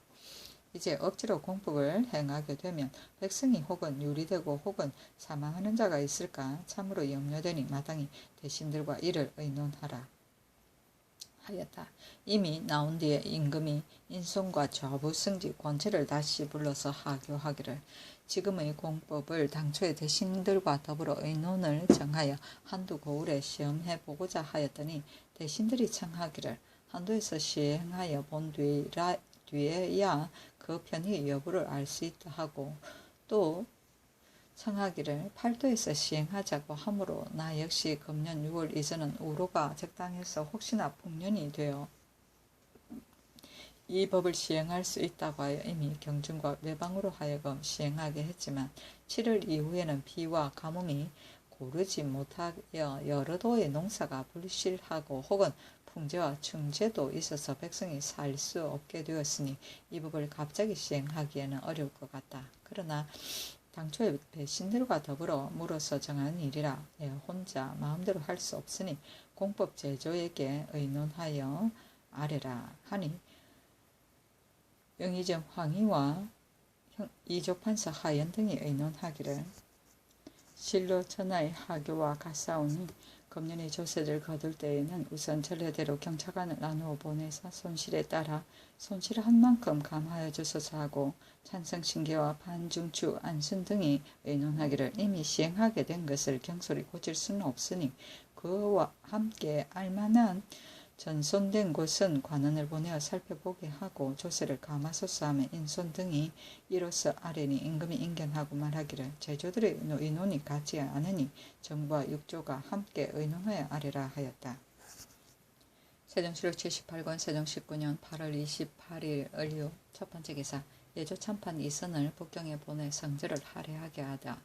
A: 이제 억지로 공법을 행하게 되면 백성이 혹은 유리되고 혹은 사망하는 자가 있을까 참으로 염려되니 마땅히 대신들과 이를 의논하라 하였다. 이미 나온 뒤에 임금이 인손과 좌부승지 권체를 다시 불러서 하교하기를 지금의 공법을 당초에 대신들과 더불어 의논을 정하여 한두 고을에 시험해 보고자 하였더니 대신들이 청하기를 한도에서 시행하여 본 뒤에야 그 편의 여부를 알 수 있다 하고 또 청하기를 8도에서 시행하자고 하므로 나 역시 금년 6월 이전은 우로가 적당해서 혹시나 풍년이 되어 이 법을 시행할 수 있다고 하여 이미 경중과 외방으로 하여금 시행하게 했지만 7월 이후에는 비와 가뭄이 고르지 못하여 여러 도의 농사가 불실하고 혹은 풍제와 충제도 있어서 백성이 살 수 없게 되었으니 이 법을 갑자기 시행하기에는 어려울 것 같다. 그러나 당초에 배신들과 더불어 물어서 정한 일이라 혼자 마음대로 할 수 없으니 공법 제조에게 의논하여 아래라 하니 영의정 황희와 이조판서 하연 등이 의논하기를 실로 천하의 하교와 같사오니 금년의 조세를 거둘 때에는 우선 전례대로 경차관을 나누어 보내서 손실에 따라 손실한 만큼 감하여 주소서 하고 찬성신계와 판중추 안순 등이 의논하기를 이미 시행하게 된 것을 경솔히 고칠 수는 없으니 그와 함께 알만한 전손된 곳은 관원을 보내어 살펴보게 하고 조세를 감하소서 하며 인손 등이 이로써 아뢰니 임금이 인견하고 말하기를 제조들의 의논이 같지 않으니 정부와 육조가 함께 의논하여 아뢰라 하였다. 세종실록 78권 세종 19년 8월 28일 을류 첫 번째 기사 예조 참판 이선을 북경에 보내 성절을 할애하게 하다.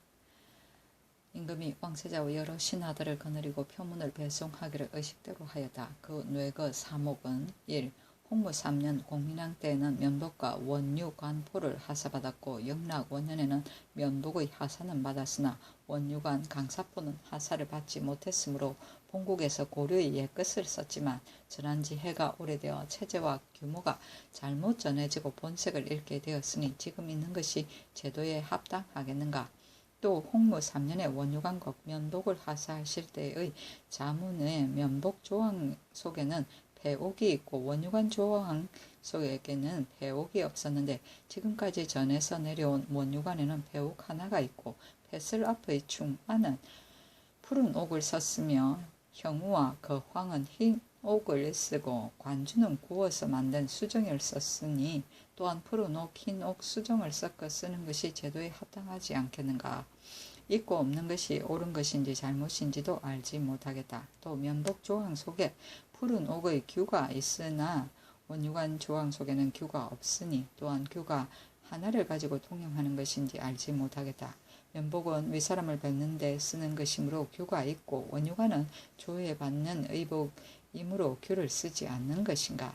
A: 임금이 왕세자와 여러 신하들을 거느리고 표문을 배송하기를 의식대로 하였다. 그 뇌거 사목은 1. 홍무 3년 공민왕 때에는 면복과 원유 관포를 하사받았고 영락 원년에는 면복의 하사는 받았으나 원유관 강사포는 하사를 받지 못했으므로 본국에서 고려의 옛것을 썼지만 전한지 해가 오래되어 체제와 규모가 잘못 전해지고 본색을 잃게 되었으니 지금 있는 것이 제도에 합당하겠는가. 또 홍무 3년에 원유관국 면복을 하사하실 때의 자문의 면복 조항 속에는 배옥이 있고 원유관 조항 속에는 배옥이 없었는데 지금까지 전해서 내려온 원유관에는 배옥 하나가 있고 뱃슬 앞의 충안은 푸른 옥을 썼으며 형우와 그 황은 흰 옥을 쓰고 관주는 구워서 만든 수정을 썼으니 또한 푸른 옥, 흰 옥, 수정을 섞어 쓰는 것이 제도에 합당하지 않겠는가. 있고 없는 것이 옳은 것인지 잘못인지도 알지 못하겠다. 또 면복 조항 속에 푸른 옥의 규가 있으나 원유관 조항 속에는 규가 없으니 또한 규가 하나를 가지고 통용하는 것인지 알지 못하겠다. 면복은 윗사람을 뵙는 데 쓰는 것이므로 규가 있고 원유관은 조회받는 의복이므로 규를 쓰지 않는 것인가.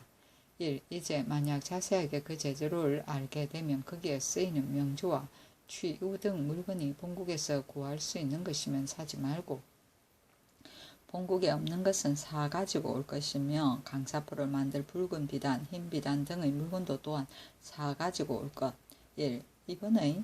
A: 1. 이제 만약 자세하게 그 제도를 알게 되면 거기에 쓰이는 명주와 취우 등 물건이 본국에서 구할 수 있는 것이면 사지 말고 본국에 없는 것은 사 가지고 올 것이며 강사포를 만들 붉은 비단, 흰 비단 등의 물건도 또한 사 가지고 올 것. 1. 이번의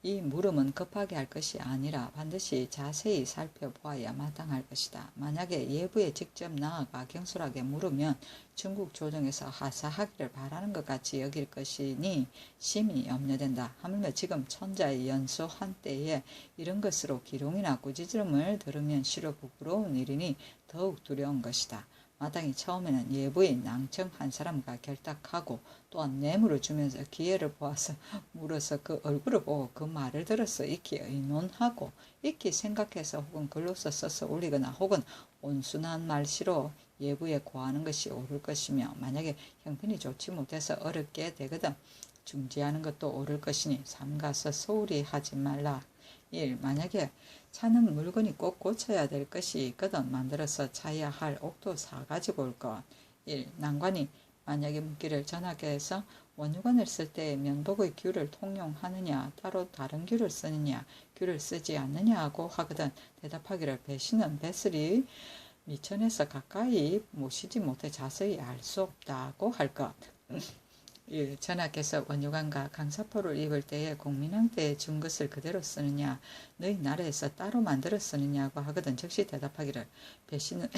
A: 이 물음은 급하게 할 것이 아니라 반드시 자세히 살펴보아야 마땅할 것이다. 만약에 예부에 직접 나아가 경솔하게 물으면 중국 조정에서 하사하기를 바라는 것 같이 여길 것이니 심히 염려된다. 하물며 지금 천자의 연소 한때에 이런 것으로 기롱이나 꾸짖음을 들으면 시로 부끄러운 일이니 더욱 두려운 것이다. 마땅히 처음에는 예부인 낭청 한 사람과 결탁하고 또한 뇌물을 주면서 기회를 보아서 물어서 그 얼굴을 보고 그 말을 들어서 익히 의논하고 익히 생각해서 혹은 글로써 써서 올리거나 혹은 온순한 말씨로 예부에 고하는 것이 옳을 것이며 만약에 형편이 좋지 못해서 어렵게 되거든 중지하는 것도 옳을 것이니 삼가서 소홀히 하지 말라. 1. 만약에 차는 물건이 꼭 고쳐야 될 것이 있거든 만들어서 차야 할 옥도 사가지고 올 것. 1. 난관이 만약에 묻기를 전학에서 원유관을 쓸 때 면복의 규를 통용하느냐 따로 다른 규를 쓰느냐 규를 쓰지 않느냐 하고 하거든 대답하기를 배신은 뱃슬이 미천에서 가까이 모시지 못해 자세히 알 수 없다고 할 것. 1. 전하께서 원유관과 강사포를 입을 때에 공민왕 때에 준 것을 그대로 쓰느냐 너희 나라에서 따로 만들어 쓰느냐고 하거든 즉시 대답하기를 배신은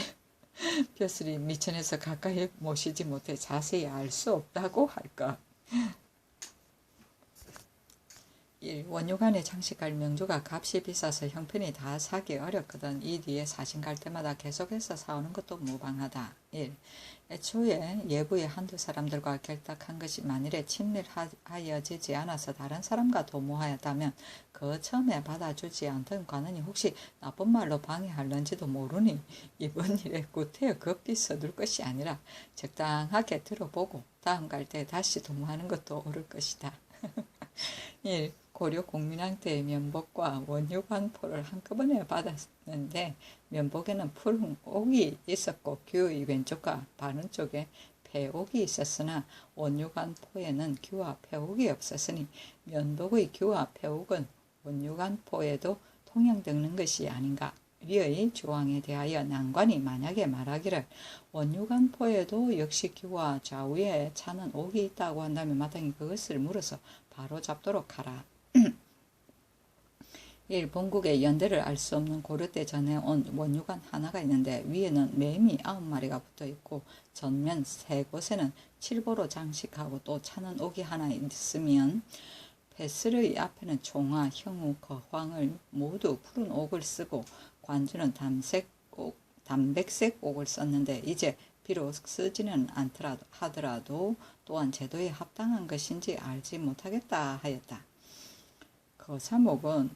A: 벼슬이 미천에서 가까이 모시지 못해 자세히 알 수 없다고 할 것. 1. 원유관에 장식할 명주가 값이 비싸서 형편이 다 사기 어렵거든 이 뒤에 사신 갈 때마다 계속해서 사오는 것도 무방하다. 1. 애초에 예부의 한두 사람들과 결탁한 것이 만일에 친밀하여지지 않아서 다른 사람과 도모하였다면 그 처음에 받아주지 않던 관원이 혹시 나쁜 말로 방해할런지도 모르니 이번 일에 구태여 급히 서둘 것이 아니라 적당하게 들어보고 다음 갈 때 다시 도모하는 것도 옳을 것이다. 1. 고려 공민왕 때의 면복과 원유관포를 한꺼번에 받았는데 면복에는 푸른 옥이 있었고 규의 왼쪽과 바른 쪽에 폐옥이 있었으나 원유관포에는 규와 폐옥이 없었으니 면복의 규와 폐옥은 원유관포에도 통용되는 것이 아닌가. 위의 조항에 대하여 난관이 만약에 말하기를 원유관포에도 역시 규와 좌우에 차는 옥이 있다고 한다면 마땅히 그것을 물어서 바로 잡도록 하라. 1. 본국의 연대를 알 수 없는 고려 때 전해온 원유관 하나가 있는데 위에는 매미 9마리가 붙어있고 전면 세 곳에는 칠보로 장식하고 또 차는 옥이 하나 있으면 뱃슬의 앞에는 종화, 형우, 거황을 모두 푸른 옥을 쓰고 관주는 담백색 옥을 썼는데 이제 비록 쓰지는 않더라도 하더라도 또한 제도에 합당한 것인지 알지 못하겠다 하였다. 거사목은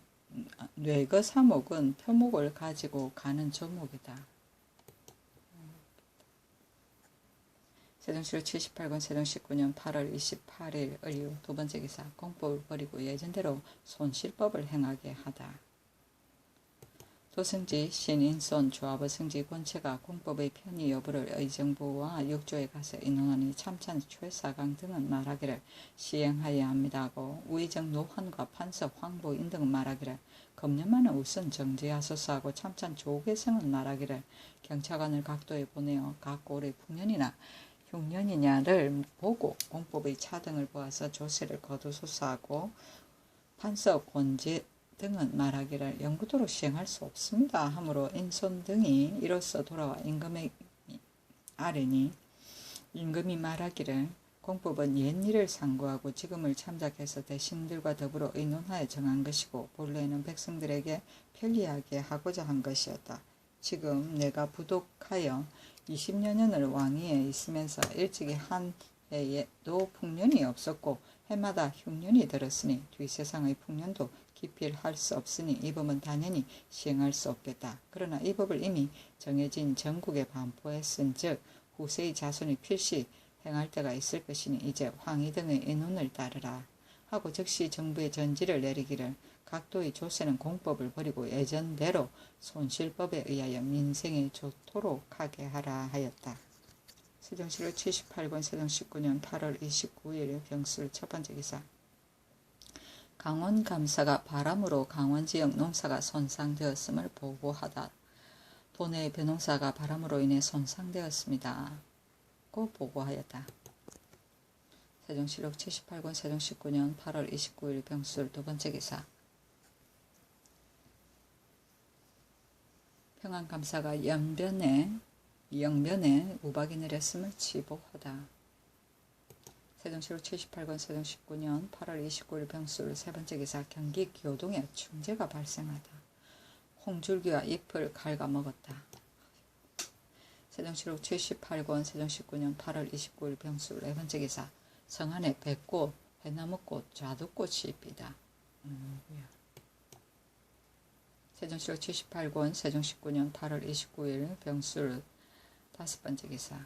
A: 뇌거사목은 표목을 가지고 가는 조목이다. 세종시로 78권 세종 19년 8월 28일 을유 두 번째 기사 공법을 버리고 예전대로 손실법을 행하게 하다. 도승지 신인손 조합의 승지 권체가 공법의 편의 여부를 의정부와 육조에 가서 의논하니 참찬 최사강 등은 말하기를 시행하여야 합니다고 우의정 노환과 판석 황보인 등은 말하기를 검념만은 우선 정지하소서 하고 참찬 조계성은 말하기를 경찰관을 각도에 보내어 각 골의 풍년이나 흉년이냐를 보고 공법의 차등을 보아서 조세를 거두소서 하고 판석 권지 등은 말하기를 영구토록 시행할 수 없습니다 하므로 인손 등이 이로써 돌아와 임금의 아뢰니 임금이 말하기를 공법은 옛일을 상고하고 지금을 참작해서 대신들과 더불어 의논하여 정한 것이고 본래는 백성들에게 편리하게 하고자 한 것이었다. 지금 내가 부독하여 20여 년을 왕위에 있으면서 일찍이 한 해에도 풍년이 없었고 해마다 흉년이 들었으니 뒷세상의 풍년도 기필할 수 없으니 이 법은 당연히 시행할 수 없겠다. 그러나 이 법을 이미 정해진 전국에 반포했은 즉 후세의 자손이 필시 행할 때가 있을 것이니 이제 황희 등의 의논을 따르라 하고 즉시 정부의 전지를 내리기를 각도의 조세는 공법을 버리고 예전대로 손실법에 의하여 민생에 좋도록 하게 하라 하였다. 세종시로 78권 세종 19년 8월 29일 병술 첫 번째 기사 강원감사가 바람으로 강원지역 농사가 손상되었음을 보고하다. 도내의 벼농사가 바람으로 인해 손상되었습니다. 고 보고하였다. 세종시록 78권 세종 19년 8월 29일 병술 두 번째 기사 평안감사가 영변에 우박이 내렸음을 치보하다. 세종시록 78권 세종 19년 8월 29일 병술 세 번째 기사 경기 교동에 충재가 발생하다. 홍줄기와 잎을 갉아먹었다. 세종시록 78권 세종 19년 8월 29일 병술 네 번째 기사 성안에 백꽃, 해나무꽃, 좌두꽃이 삐다. 세종시록 78권 세종 19년 8월 29일 병술 다섯 번째 기사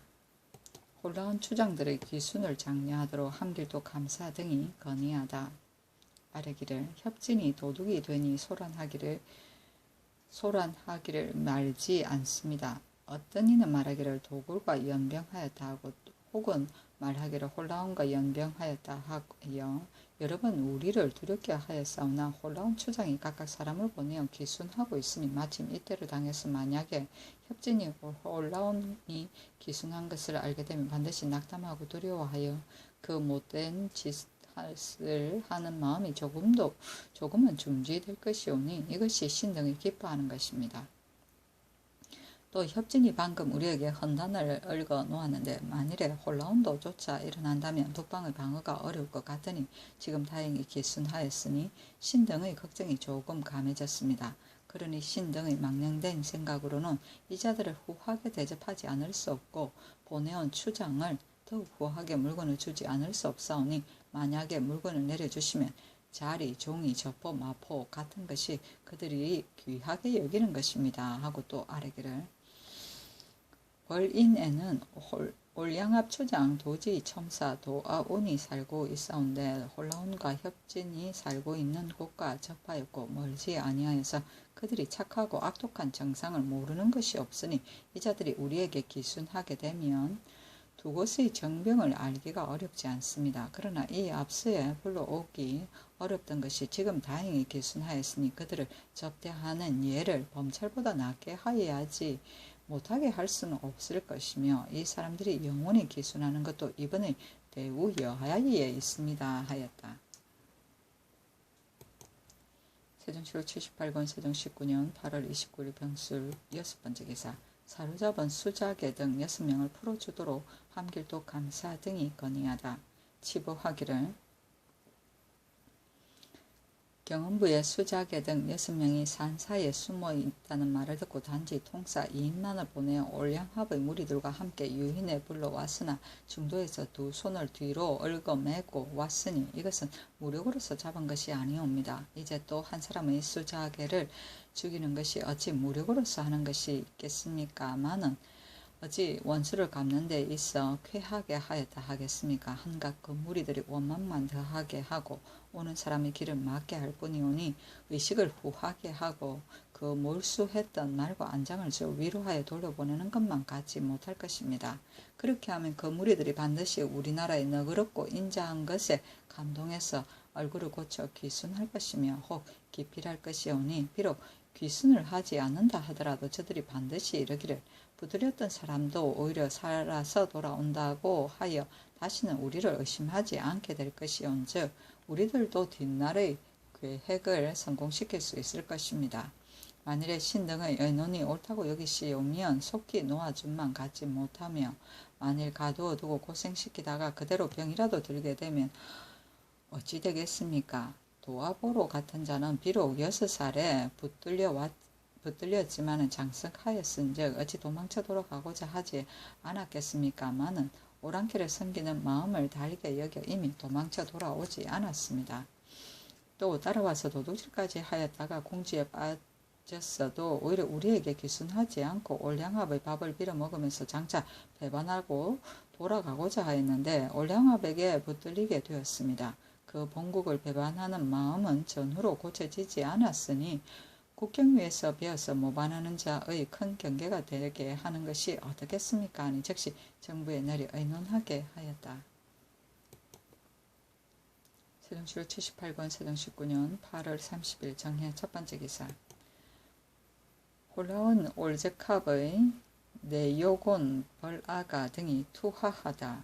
A: 홀라운 추장들의 기순을 장려하도록 함길도 감사 등이 건의하다. 아뢰기를 협진이 도둑이 되니 소란하기를 말지 않습니다. 어떤 이는 말하기를 도굴과 연병하였다 하고 혹은 말하기를 홀라온과 연병하였다 하여 여러 번 우리를 두렵게 하였사오나 홀라온 추장이 각각 사람을 보내어 기순하고 있으니 마침 이때를 당해서 만약에 협진이 홀라온이 기순한 것을 알게 되면 반드시 낙담하고 두려워하여 그 못된 짓을 하는 마음이 조금은 중지될 것이오니 이것이 신등이 기뻐하는 것입니다. 또 협진이 방금 우리에게 헌단을 얽어 놓았는데 만일에 홀라온도조차 일어난다면 북방의 방어가 어려울 것 같으니 지금 다행히 기순하였으니 신등의 걱정이 조금 감해졌습니다. 그러니 신등의 망령된 생각으로는 이 자들을 후하게 대접하지 않을 수 없고 보내온 추장을 더욱 후하게 물건을 주지 않을 수 없사오니 만약에 물건을 내려주시면 자리, 종이, 저포, 마포 같은 것이 그들이 귀하게 여기는 것입니다. 하고 또 아뢰기를 벌인에는 올양압 추장, 도지, 첨사, 도아온이 살고 있사온데 홀라온과 협진이 살고 있는 곳과 접하였고 멀지 아니하여서 그들이 착하고 악독한 정상을 모르는 것이 없으니 이 자들이 우리에게 기순하게 되면 두 곳의 정병을 알기가 어렵지 않습니다. 그러나 이 앞서에 불러오기 어렵던 것이 지금 다행히 기순하였으니 그들을 접대하는 예를 범찰보다 낫게 하여야지 못하게 할 수는 없을 것이며 이 사람들이 영원히 기순하는 것도 이번의 대우 여하에 있습니다 하였다. 세종시로 78권 세종 19년 8월 29일 병술 6번째 기사 사로잡은 수자계 등 6명을 풀어주도록 함길도 감사 등이 건의하다. 치부하기를 경원부의 수자계 등 6명이 산사에 숨어 있다는 말을 듣고 단지 통사 2인만을 보내 올량합의 무리들과 함께 유인에 불러왔으나 중도에서 두 손을 뒤로 얽어매고 왔으니 이것은 무력으로서 잡은 것이 아니옵니다. 이제 또 한 사람의 수자계를 죽이는 것이 어찌 무력으로서 하는 것이 있겠습니까마는 어찌 원수를 갚는 데 있어 쾌하게 하였다 하겠습니까? 한갓 그 무리들이 원망만 더하게 하고 오는 사람의 길을 막게 할 뿐이오니 의식을 후하게 하고 그 몰수했던 말과 안장을 저 위로하여 돌려보내는 것만 갖지 못할 것입니다. 그렇게 하면 그 무리들이 반드시 우리나라의 너그럽고 인자한 것에 감동해서 얼굴을 고쳐 귀순할 것이며 혹 기필할 것이오니 비록 귀순을 하지 않는다 하더라도 저들이 반드시 이르기를 부들렸던 사람도 오히려 살아서 돌아온다고 하여 다시는 우리를 의심하지 않게 될 것이온즉 우리들도 뒷날의 계획을 성공시킬 수 있을 것입니다. 만일에 신등의 의논이 옳다고 여기시오면 속히 놓아줌만 갖지 못하며 만일 가두어 두고 고생시키다가 그대로 병이라도 들게 되면 어찌 되겠습니까? 도화보로 같은 자는 비록 6살에 붙들렸지만은 장석하였은즉 어찌 도망쳐 돌아가고자 하지 않았겠습니까마는 오랑캐를 섬기는 마음을 달게 여겨 이미 도망쳐 돌아오지 않았습니다. 또 따라와서 도둑질까지 하였다가 궁지에 빠졌어도 오히려 우리에게 기순하지 않고 올량합의 밥을 빌어먹으면서 장차 배반하고 돌아가고자 하였는데 올량합에게 붙들리게 되었습니다. 그 본국을 배반하는 마음은 전후로 고쳐지지 않았으니 국경 위에서 베어서 모반하는 자의 큰 경계가 되게 하는 것이 어떻겠습니까? 하니 즉시 정부에 내리 의논하게 하였다. 세종시로 78권 세종 19년 8월 30일 정해 첫 번째 기사 홀라온 올제캅의 네요곤 벌아가 등이 투하하다.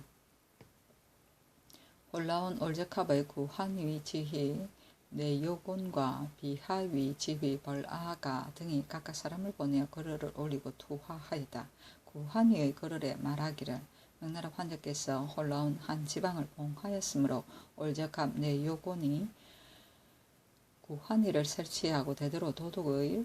A: 홀라온 올제캅의 구한위 지휘 네요곤과 비하위 지휘 벌아가 등이 각각 사람을 보내어 거르를 올리고 투하하였다. 구한위의 거르에 말하기를 명나라 환자께서 홀라온 한 지방을 봉하였으므로 올제캅 네요곤이 구한위를 설치하고 대대로 도둑의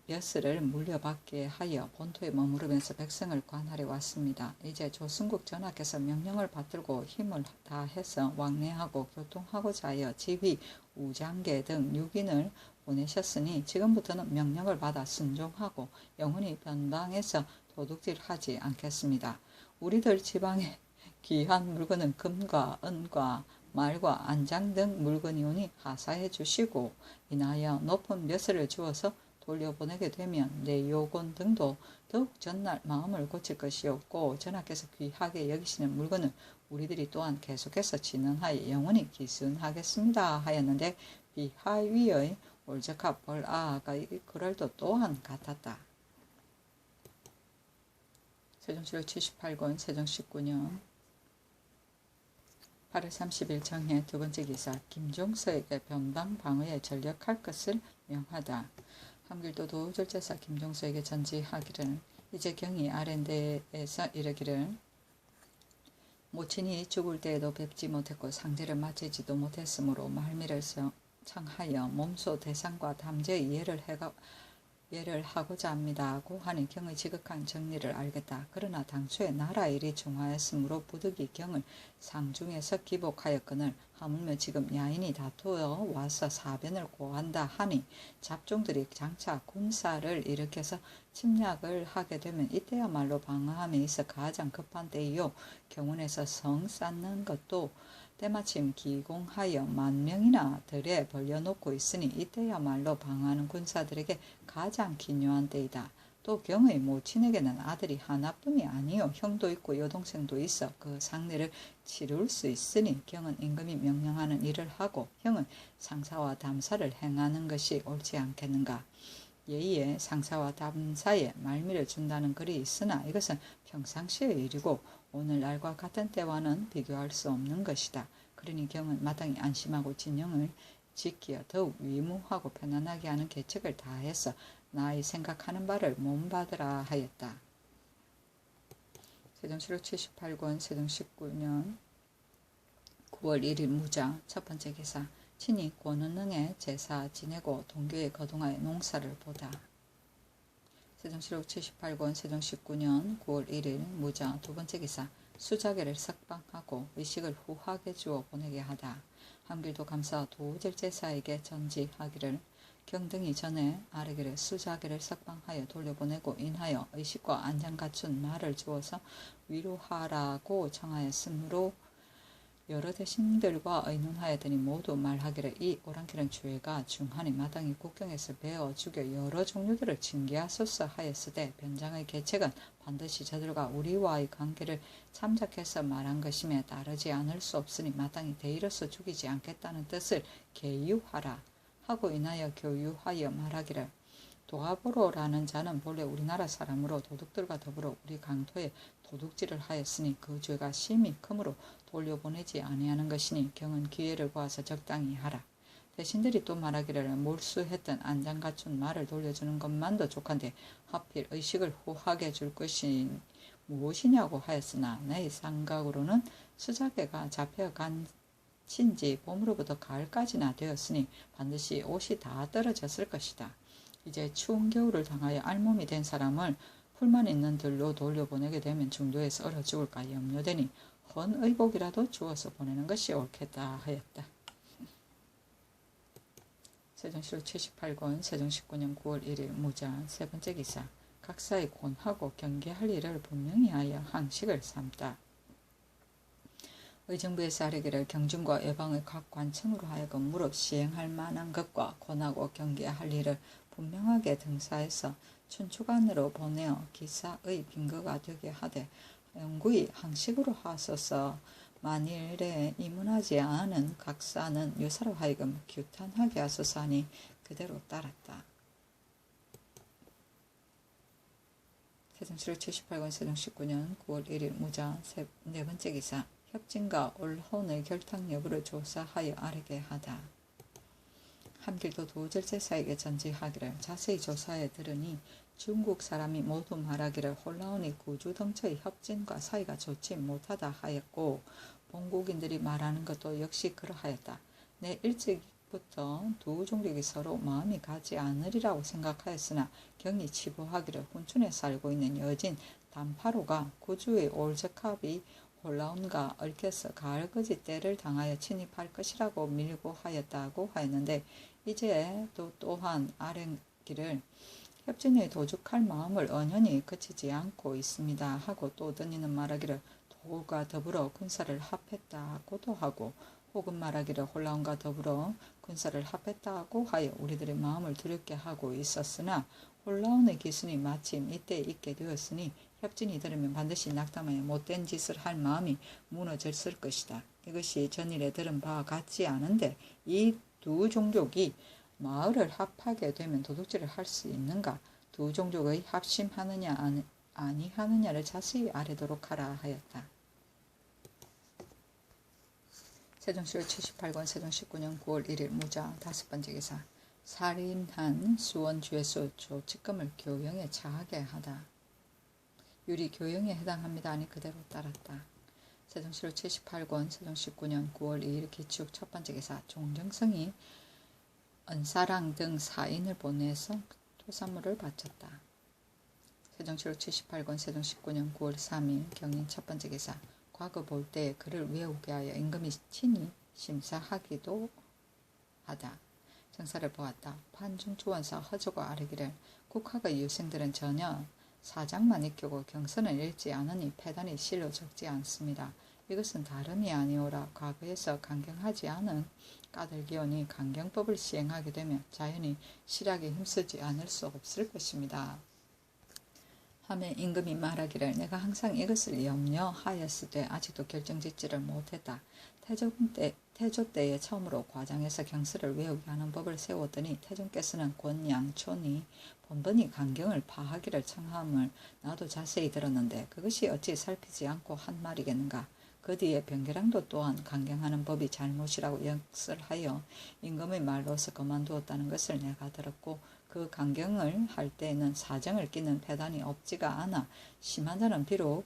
A: 벼슬을 물려받게 하여 본토에 머무르면서 백성을 관할해 왔습니다. 이제 조승국 전하께서 명령을 받들고 힘을 다해서 왕래하고 교통하고자 하여 지휘, 우장계 등 6인을 보내셨으니 지금부터는 명령을 받아 순종하고 영원히 변방에서 도둑질하지 않겠습니다. 우리들 지방에 귀한 물건은 금과 은과 말과 안장 등 물건이 오니 하사해 주시고 인하여 높은 벼슬을 주어서 돌려보내게 되면 내 요곤 등도 더욱 전날 마음을 고칠 것이었고 전하께서 귀하게 여기시는 물건을 우리들이 또한 계속해서 진언하여 영원히 기순하겠습니다 하였는데 비하위의 올적합 벌아가 이 글을도 또한 같았다. 세종시록 78권 세종 19년 8월 30일 정해 두 번째 기사 김종서에게 변방 방어에 전력할 것을 명하다. 함길도 도절제사 김종서에게 전지하기를 이제 경이 아랜데에서 이르기를 모친이 죽을 때에도 뵙지 못했고 상제를 마치지도 못했으므로 말미를 청하여 몸소 대상과 담제의 예를 하고자 합니다고 하니 경의 지극한 정리를 알겠다. 그러나 당초에 나라 일이 중하였으므로 부득이 경을 상중에서 기복하였거늘 하물며 지금 야인이 다투어 와서 사변을 고한다 하니 잡종들이 장차 군사를 일으켜서 침략을 하게 되면 이때야말로 방어함에 있어 가장 급한 때이요 경운에서 성 쌓는 것도 때마침 기공하여 10,000명이나 들에 벌려놓고 있으니 이때야말로 방어하는 군사들에게 가장 기묘한 때이다. 또 경의 모친에게는 아들이 하나뿐이 아니요 형도 있고 여동생도 있어 그 상례를 치룰 수 있으니 경은 임금이 명령하는 일을 하고 형은 상사와 담사를 행하는 것이 옳지 않겠는가. 예의에 상사와 담사에 말미를 준다는 글이 있으나 이것은 평상시의 일이고 오늘날과 같은 때와는 비교할 수 없는 것이다. 그러니 경은 마땅히 안심하고 진영을 지키어 더욱 위무하고 편안하게 하는 계책을 다해서 나의 생각하는 바를 몸받으라 하였다. 세종시록 78권 세종 19년 9월 1일 무자 첫 번째 기사 친히 권은능의 제사 지내고 동교에 거동하여 농사를 보다. 세종시록 78권 세종 19년 9월 1일 무자 두 번째 기사 수자계를 석방하고 의식을 후하게 주어 보내게 하다. 함길도 감사 도절제사에게 전지하기를 경등이 전에 아르기를 수자계를 석방하여 돌려보내고 인하여 의식과 안장 갖춘 말을 주어서 위로하라고 청하였으므로 여러 대신들과 의논하였더니 모두 말하기를 이 오랑캐는 죄가 중하니 마땅히 국경에서 베어 죽여 여러 종류들을 징계하소서 하였으되 변장의 계책은 반드시 저들과 우리와의 관계를 참작해서 말한 것임에 따르지 않을 수 없으니 마땅히 대의로서 죽이지 않겠다는 뜻을 계유하라 하고 인하여 교유하여 말하기를 도가보로라는 자는 본래 우리나라 사람으로 도둑들과 더불어 우리 강토에 도둑질을 하였으니 그 죄가 심히 크므로 돌려보내지 아니하는 것이니 경은 기회를 보아서 적당히 하라. 대신들이 또 말하기를 몰수했던 안장 갖춘 말을 돌려주는 것만도 족한데 하필 의식을 후하게 줄 것이 무엇이냐고 하였으나 내 생각으로는 수자계가 잡혀간 친지 봄으로부터 가을까지나 되었으니 반드시 옷이 다 떨어졌을 것이다. 이제 추운 겨울을 당하여 알몸이 된 사람을 풀만 있는 들로 돌려보내게 되면 중도에서 얼어 죽을까 염려되니 헌 의복이라도 주어서 보내는 것이 옳겠다 하였다. 세종시록 78권 세종 19년 9월 1일 무자 세 번째 기사 각사의 권하고 경계할 일을 분명히 하여 항식을 삼다. 의정부에서 아뢰기를 경중과 예방의 각 관청으로 하여금 무릇 시행할 만한 것과 권하고 경계할 일을 분명하게 등사해서 춘추관으로 보내어 기사의 빈거가 되게 하되 영구히 항식으로 하소서. 만일에 이문하지 않은 각사는 유사로 하여금 규탄하게 하소서 하니 그대로 따랐다. 세종시록 78권 세종 19년 9월 1일 무자 네 번째 기사 협진과 올혼의 결탁 여부를 조사하여 아뢰게 하다. 함길도 도절제사에게 전지하기를 자세히 조사해 들으니 중국 사람이 모두 말하기를 홀라온이 구주덩처의 협진과 사이가 좋지 못하다 하였고 본국인들이 말하는 것도 역시 그러하였다. 내 일찍부터 두 종족이 서로 마음이 가지 않으리라고 생각하였으나 경이 치부하기를 훈춘에 살고 있는 여진 단파로가 구주의 올적합이 홀라온과 얽혀서 가을거지 때를 당하여 침입할 것이라고 밀고 하였다고 하였는데 이제 또한 아뢰기를 협진에 도죽할 마음을 언연히 그치지 않고 있습니다 하고 또 어떤 이는 말하기를 도가 더불어 군사를 합했다고도 하고 혹은 말하기를 혼란과 더불어 군사를 합했다고 하여 우리들의 마음을 두렵게 하고 있었으나 혼란의 기순이 마침 이때 있게 되었으니 협진이 들으면 반드시 낙담하여 못된 짓을 할 마음이 무너졌을 것이다. 이것이 전일에 들은 바와 같지 않은데 이 두 종족이 마을을 합하게 되면 도둑질을 할 수 있는가? 두 종족의 합심하느냐 아니하느냐를 자세히 알도록 하라 하였다. 세종시로 78권 세종 19년 9월 1일 무자 5번째 기사 살인한 수원 죄수 조치금을 교영에 차하게 하다. 율이 교영에 해당합니다. 아니 그대로 따랐다. 세종시로 78권 세종 19년 9월 2일 기축 첫 번째 기사 종정성이 은사랑 등 사인을 보내서 토사물을 바쳤다. 세종시로 78권 세종 19년 9월 3일 경인 첫 번째 기사 과거 볼 때에 그를 외우게 하여 임금이 친히 심사하기도 하다. 정사를 보았다. 판중주원사 허조가 아뢰기를 국학의 유생들은 전혀 사장만 익히고 경서는 읽지 않으니 패단이 실로 적지 않습니다. 이것은 다름이 아니오라. 과거에서 강경하지 않은 까닭이오니 강경법을 시행하게 되면 자연히 실학에 힘쓰지 않을 수 없을 것입니다. 하매 임금이 말하기를 내가 항상 이것을 염려하였을 때 아직도 결정짓지를 못했다. 태조 때에 처음으로 과장에서 경서를 외우게 하는 법을 세웠더니 태종께서는 권양촌이 번번이 강경을 파하기를 청함을 나도 자세히 들었는데 그것이 어찌 살피지 않고 한 말이겠는가. 그 뒤에 변계량도 또한 강경하는 법이 잘못이라고 역설하여 임금의 말로서 그만두었다는 것을 내가 들었고 그 강경을 할 때에는 사정을 끼는 패단이 없지가 않아 심한 자는 비록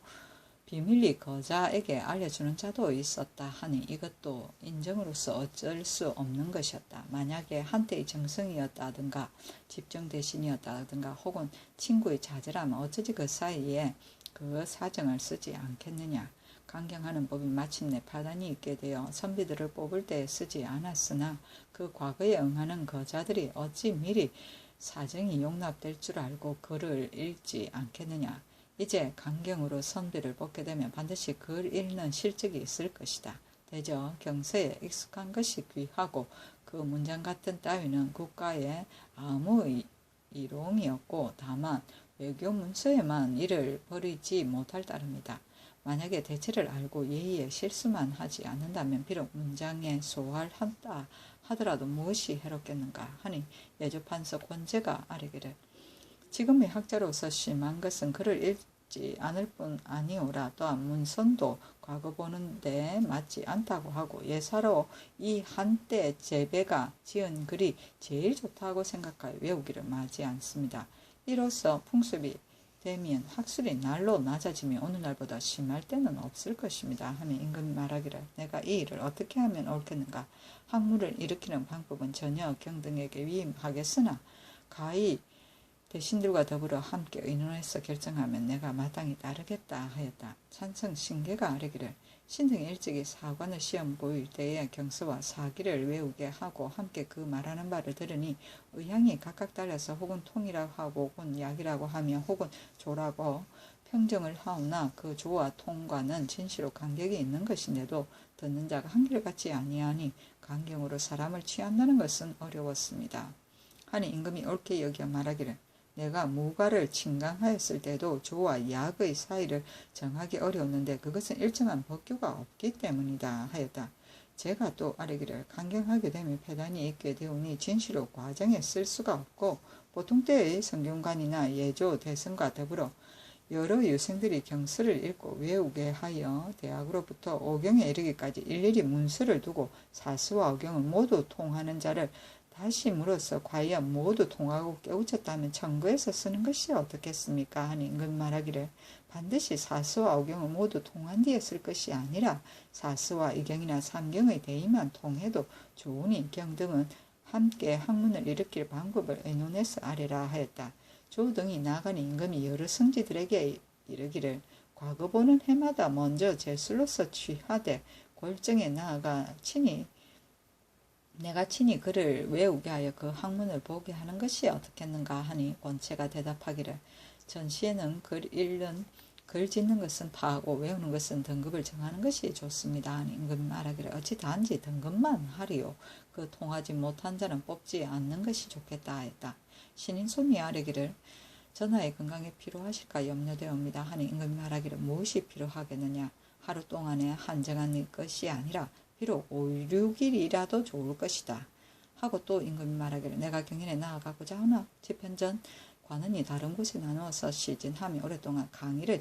A: 비밀리 거자에게 알려주는 자도 있었다 하니 이것도 인정으로서 어쩔 수 없는 것이었다. 만약에 한때의 정성이었다든가 집중 대신이었다든가 혹은 친구의 자제라면 어쩌지 그 사이에 그 사정을 쓰지 않겠느냐. 강경하는 법이 마침내 파단이 있게 되어 선비들을 뽑을 때 쓰지 않았으나 그 과거에 응하는 거자들이 어찌 미리 사정이 용납될 줄 알고 글을 읽지 않겠느냐. 이제 강경으로 선비를 뽑게 되면 반드시 글 읽는 실적이 있을 것이다. 대저 경서에 익숙한 것이 귀하고 그 문장 같은 따위는 국가의 아무 이롱이었고 다만 외교 문서에만 이를 버리지 못할 따름이다. 만약에 대체를 알고 예의에 실수만 하지 않는다면 비록 문장에 소홀한다 하더라도 무엇이 해롭겠는가 하니 예조판서 권제가 아뢰기를 지금의 학자로서 심한 것은 글을 읽지 않을 뿐 아니오라. 또한 문선도 과거 보는데 맞지 않다고 하고 예사로 이 한때 제배가 지은 글이 제일 좋다고 생각하여 외우기를 마지 않습니다. 이로써 풍습이 되면 학술이 날로 낮아지며 오늘날보다 심할 때는 없을 것입니다. 하며 임금이 말하기를 내가 이 일을 어떻게 하면 옳겠는가. 학문을 일으키는 방법은 전혀 경등에게 위임하겠으나 가히 대신들과 더불어 함께 의논해서 결정하면 내가 마땅히 따르겠다 하였다. 찬성 신계가 아뢰기를 신등이 일찍이 사관의 시험 보일 때에 경서와 사기를 외우게 하고 함께 그 말하는 바를 들으니 의향이 각각 달려서 혹은 통이라고 하고 혹은 약이라고 하며 혹은 조라고 평정을 하오나 그 조와 통과는 진시로 간격이 있는 것인데도 듣는 자가 한결같지 아니하니 강경으로 사람을 취한다는 것은 어려웠습니다. 하니 임금이 옳게 여겨 말하기를 내가 무가를 침강하였을 때도 조와 약의 사이를 정하기 어려웠는데 그것은 일정한 법규가 없기 때문이다 하였다. 제가 또 아뢰기를 강경하게 되면 패단이 있게 되오니 진시로 과정에 쓸 수가 없고 보통 때의 성균관이나 예조 대승과 더불어 여러 유생들이 경서를 읽고 외우게 하여 대학으로부터 오경에 이르기까지 일일이 문서를 두고 사수와 오경을 모두 통하는 자를 다시 물어서 과연 모두 통하고 깨우쳤다면 청구해서 쓰는 것이 어떻겠습니까? 하니 임금 말하기를 반드시 사수와 오경을 모두 통한 뒤에 쓸 것이 아니라 사수와 이경이나 삼경의 대의만 통해도 좋으니 경 등은 함께 학문을 일으킬 방법을 의논해서 아뢰라 하였다. 조 등이 나가니 임금이 여러 성지들에게 이르기를 과거 보는 해마다 먼저 제술로서 취하되 골정에 나아가 내가 친히 그를 외우게 하여 그 학문을 보게 하는 것이 어떻겠는가 하니 권체가 대답하기를 전시에는 글 글 짓는 것은 파하고 외우는 것은 등급을 정하는 것이 좋습니다. 하니 임금이 말하기를 어찌 단지 등급만 하리요. 그 통하지 못한 자는 뽑지 않는 것이 좋겠다 하였다. 신인 손이 아뢰기를 전하의 건강에 필요하실까 염려되옵니다. 하니 임금이 말하기를 무엇이 필요하겠느냐. 하루 동안에 한정한 것이 아니라 비록 5, 6일이라도 좋을 것이다. 하고 또 임금이 말하기를 내가 경연에 나아가고자 하나 집현전 관원이 다른 곳에 나누어서 시진하며 오랫동안 강의를